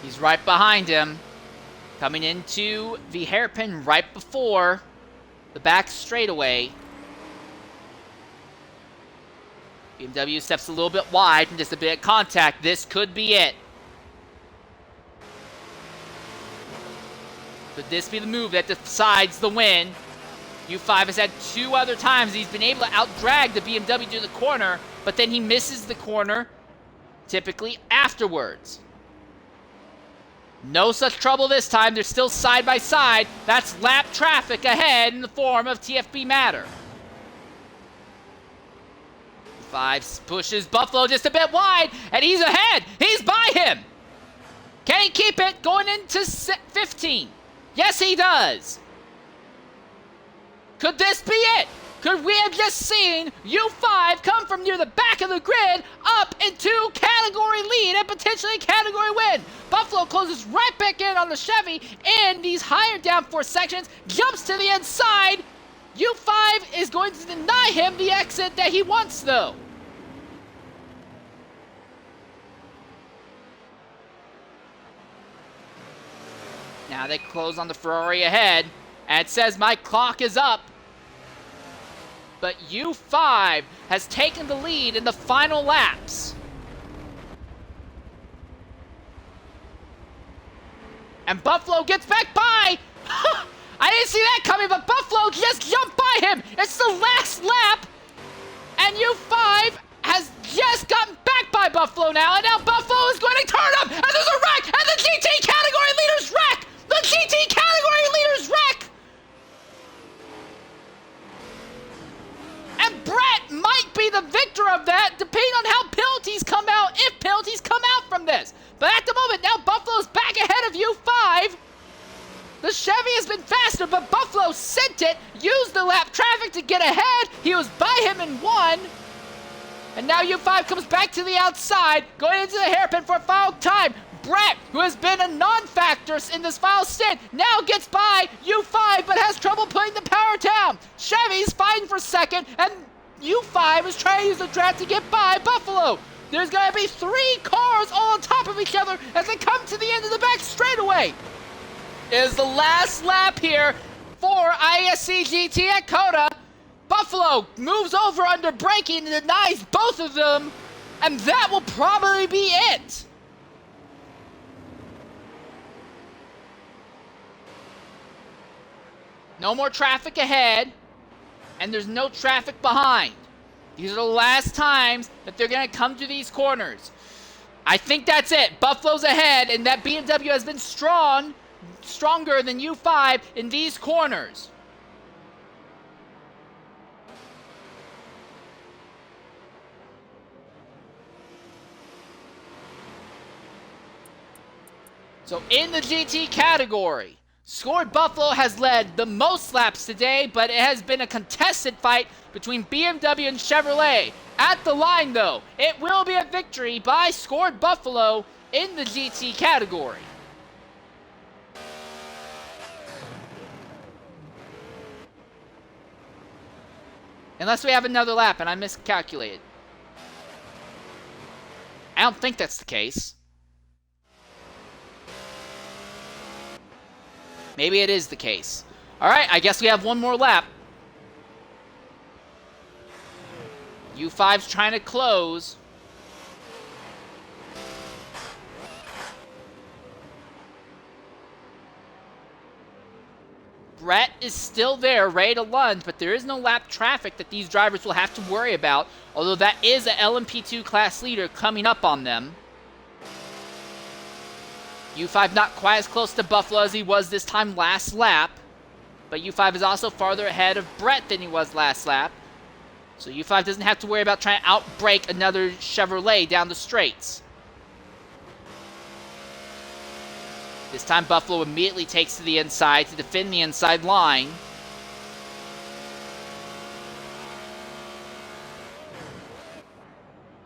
He's right behind him, coming into the hairpin right before the back straightaway. BMW steps a little bit wide and just a bit of contact. This could be it. Could this be the move that decides the win? U5 has had 2 other times he's been able to outdrag the BMW to the corner, but then he misses the corner, typically afterwards. No such trouble this time. They're still side by side. That's lap traffic ahead in the form of TFB Matter. 5 pushes Buffalo just a bit wide, and he's ahead. He's by him. Can he keep it going into 15? Yes, he does. Could this be it? Could we have just seen U5 come from near the back of the grid up into category lead and potentially category win? Buffalo closes right back in on the Chevy in these higher downforce sections, jumps to the inside. U5 is going to deny him the exit that he wants, though. Now they close on the Ferrari ahead, and it says my clock is up. But U5 has taken the lead in the final laps. And Buffalo gets back by. I didn't see that coming, but Buffalo just jumped by him. It's the last lap. And U5 has just gotten back by Buffalo now. And now Buffalo is going to turn up. And there's a wreck. And the GT category leaders wreck. The GT category leaders wreck. And Brett might be the victor of that, depending on how penalties come out, if penalties come out from this. But at the moment, now Buffalo's back ahead of U5. The Chevy has been faster, but Buffalo sent it, used the lap traffic to get ahead. He was by him in 1. And now U5 comes back to the outside, going into the hairpin for a final time. Brett, who has been a non-factor in this final stint, now gets by U5 but has trouble putting the power down. Chevy's fighting for second, and U5 is trying to use the draft to get by Buffalo. There's going to be 3 cars all on top of each other as they come to the end of the back straightaway. It is the last lap here for IESC GT at COTA. Buffalo moves over under braking and denies both of them, and that will probably be it. No more traffic ahead, and there's no traffic behind. These are the last times that they're going to come to these corners. I think that's it. Buffalo's ahead, and that BMW has been stronger than U5 in these corners. So in the GT category, Scored Buffalo has led the most laps today, but it has been a contested fight between BMW and Chevrolet. At the line, though, it will be a victory by Scored Buffalo in the GT category. Unless we have another lap and I miscalculated. I don't think that's the case. Maybe it is the case. Alright, I guess we have one more lap. U5's trying to close. Brett is still there, ready to lunge, but there is no lap traffic that these drivers will have to worry about, although that is an LMP2 class leader coming up on them. U5 not quite as close to Buffalo as he was this time last lap, but U5 is also farther ahead of Brett than he was last lap. So U5 doesn't have to worry about trying to outbrake another Chevrolet down the straights. This time Buffalo immediately takes to the inside to defend the inside line.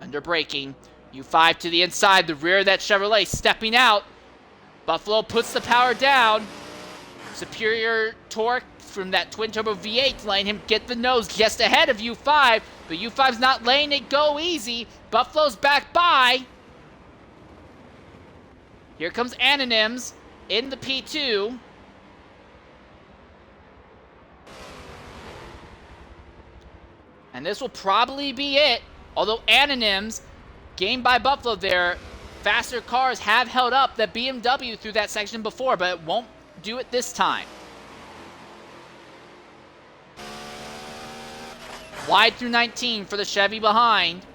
Under braking, U5 to the inside, the rear of that Chevrolet stepping out. Buffalo puts the power down. Superior torque from that twin-turbo V8 letting him get the nose just ahead of U5, but U5's not letting it go easy. Buffalo's back by. Here comes Anonyms in the P2. And this will probably be it. Although Anonyms, gained by Buffalo there, faster cars have held up the BMW through that section before, but it won't do it this time. Wide through 19 for the Chevy behind.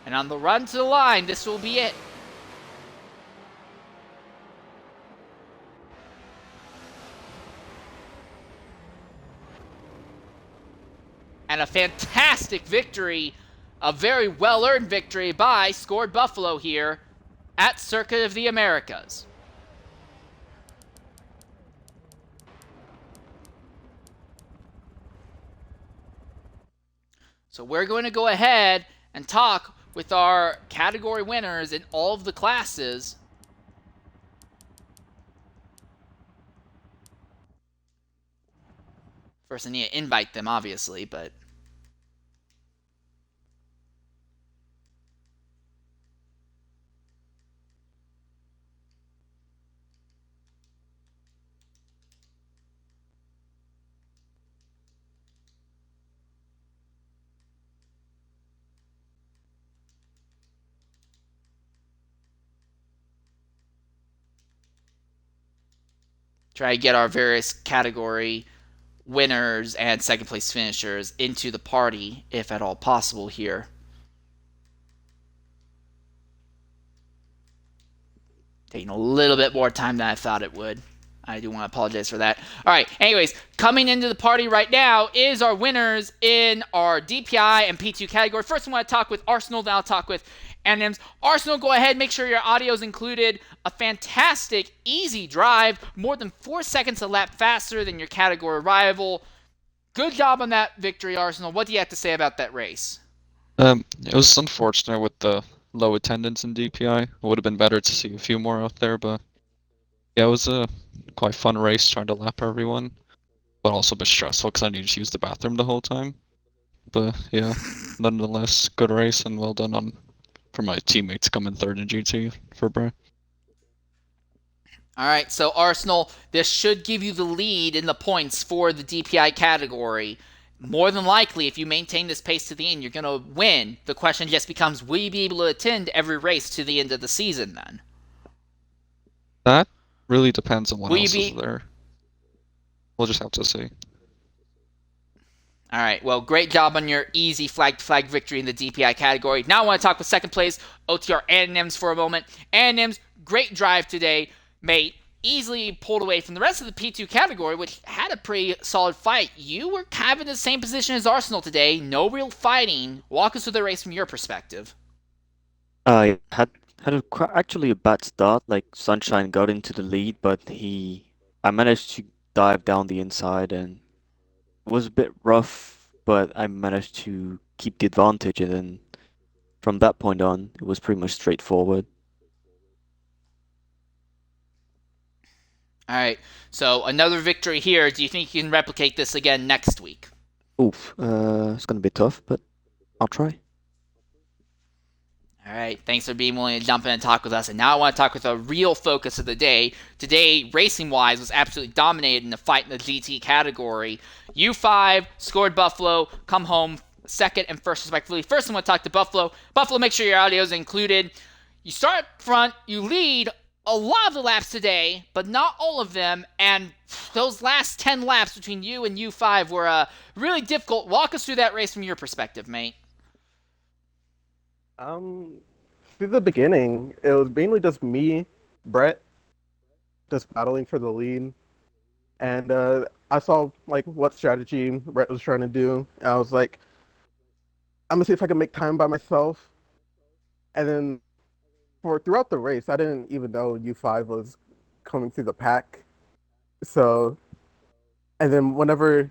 And on the run to the line, this will be it. And a fantastic victory, a very well-earned victory by Scored Buffalo here at Circuit of the Americas. So we're going to go ahead and talk with our category winners in all of the classes. First, I need to invite them, obviously, but... try to get our various category winners and second place finishers into the party, if at all possible here. Taking a little bit more time than I thought it would. I do want to apologize for that. All right, anyways, coming into the party right now is our winners in our DPI and P2 category. First, I want to talk with Arsenal, then I'll talk with Anonyms. Arsenal, go ahead, make sure your audio is included. A fantastic, easy drive, more than 4 seconds a lap faster than your category rival. Good job on that victory, Arsenal. What do you have to say about that race? It was unfortunate with the low attendance in DPI. It would have been better to see a few more out there, but yeah, it was a quite fun race trying to lap everyone, but also a bit stressful because I needed to use the bathroom the whole time. But yeah, nonetheless, good race and well done for my teammates coming third in GT for Brett. All right, so Arsenal, this should give you the lead in the points for the DPI category. More than likely, if you maintain this pace to the end, you're going to win. The question just becomes, will you be able to attend every race to the end of the season then? That really depends on what else is there. We'll just have to see. All right, well, great job on your easy flag-to-flag victory in the DPI category. Now I want to talk with second place, OTR Anonyms for a moment. Anonyms, great drive today, mate. Easily pulled away from the rest of the P2 category, which had a pretty solid fight. You were kind of in the same position as Arsenal today. No real fighting. Walk us through the race from your perspective. I had Had actually a bad start. Like Sunshine got into the lead, but I managed to dive down the inside and it was a bit rough, but I managed to keep the advantage, and then from that point on, it was pretty much straightforward. All right. So another victory here. Do you think you can replicate this again next week? Oof, it's gonna be tough, but I'll try. All right, thanks for being willing to jump in and talk with us. And now I want to talk with a real focus of the day. Today, racing-wise, was absolutely dominated in the fight in the GT category. U5 scored Buffalo, come home second and first respectively. First, I'm going to talk to Buffalo. Buffalo, make sure your audio is included. You start up front, you lead a lot of the laps today, but not all of them. And those last 10 laps between you and U5 were really difficult. Walk us through that race from your perspective, mate. Um, Through the beginning, it was mainly just me, Brett, just battling for the lead, and I saw like what strategy Brett was trying to do. And I was like, I'm gonna see if I can make time by myself. And then for throughout the race, I didn't even know U5 was coming through the pack. So, and then whenever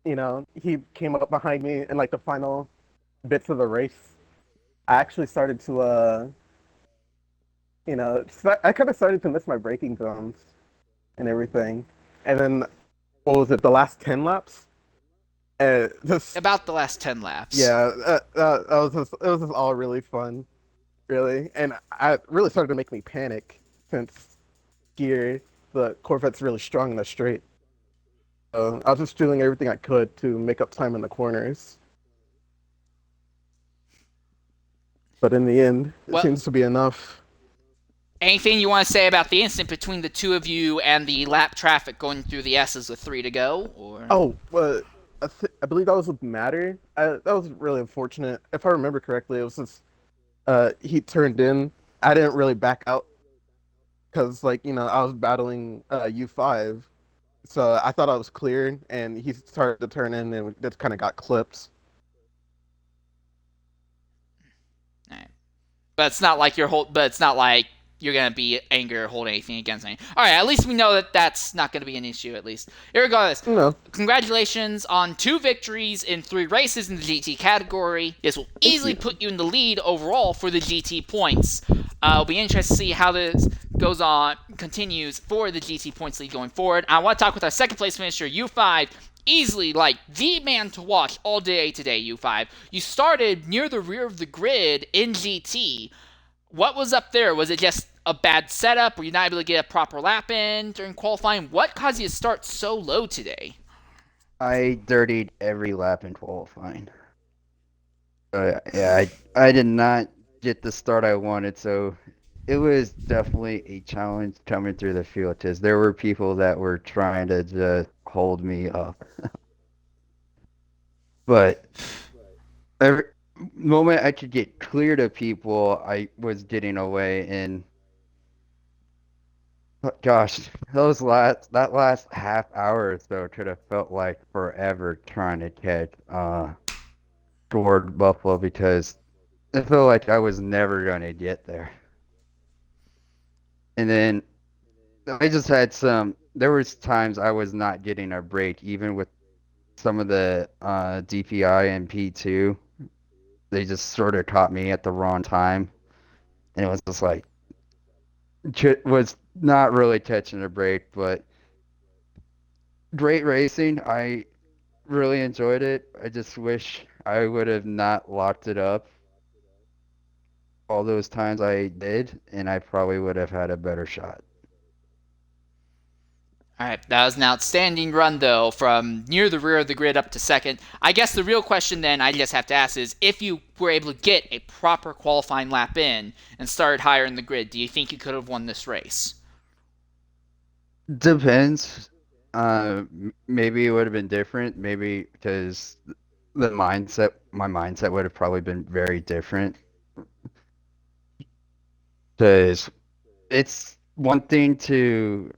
he came up behind me in like the final bits of the race, I actually started to I kind of started to miss my braking zones and everything. And then, what was it, the last 10 laps? Just, About the last 10 laps. yeah, it was just all really fun, really. And I really started to make me panic since here, the Corvette's really strong in the straight. So I was just doing everything I could to make up time in the corners. But in the end, it Well, seems to be enough. anything you want to say about the incident between the two of you and the lap traffic going through the S's with 3 to go? Or Oh, but I believe that was with Matter. That was really unfortunate. If I remember correctly, it was just he turned in. I didn't really back out because, like, I was battling U5, so I thought I was clear, and he started to turn in, and just kind of got clipped. but it's not like you're gonna be angry or hold anything against me. All right, at least we know that that's not gonna be an issue. At least, regardless, No, congratulations on 2 victories in 3 races in the GT category. This will thank easily you. put you in the lead overall for the GT points. It'll be interesting to see how this continues for the GT points lead going forward. I want to talk with our second place finisher, U5. Easily, like, the man to watch all day today, U5. You started near the rear of the grid in GT. What was up there? Was it just a bad setup? Were you not able to get a proper lap in during qualifying? What caused you to start so low today? I dirtied every lap in qualifying. Yeah, I did not get the start I wanted, so it was definitely a challenge coming through the field because there were people that were trying to just hold me up. But every moment I could get clear to people, I was getting away, and gosh, that last half hour or so could have felt like forever trying to catch toward Buffalo because I felt like I was never gonna get there. And then I just had there was times I was not getting a break even with some of the DPI and P2. They just sort of caught me at the wrong time, and it was just like was not really catching a break, but great racing. I really enjoyed it. I just wish I would have not locked it up all those times I did, and I probably would have had a better shot. All right, that was an outstanding run, though, from near the rear of the grid up to second. I guess the real question then I just have to ask is if you were able to get a proper qualifying lap in and started higher in the grid, do you think you could have won this race? Depends. Maybe it would have been different. Maybe because my mindset would have probably been very different. Because it's one thing to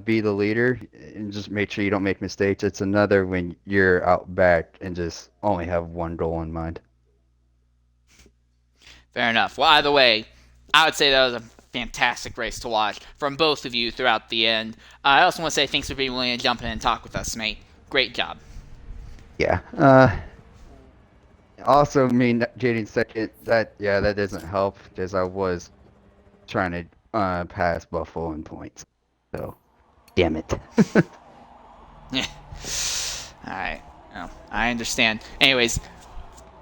be the leader and just make sure you don't make mistakes. It's another when you're out back and just only have one goal in mind. Fair enough. Well, either way, I would say that was a fantastic race to watch from both of you throughout the end. I also want to say thanks for being willing to jump in and talk with us, mate. Great job. Yeah. Also, me getting second, that doesn't help because I was trying to pass Buffalo in points. So, damn it. Yeah. Alright. Well, I understand. Anyways,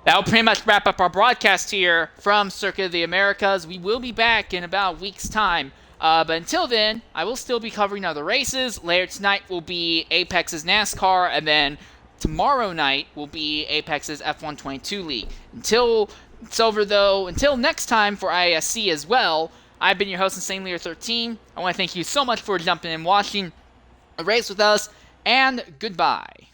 that'll pretty much wrap up our broadcast here from Circuit of the Americas. We will be back in about a week's time. But until then, I will still be covering other races. Later tonight will be Apex's NASCAR, and then tomorrow night will be Apex's F122 League. Until next time for IESC as well, I've been your host, InsaneLeader13. I want to thank you so much for jumping in and watching a race with us, and goodbye.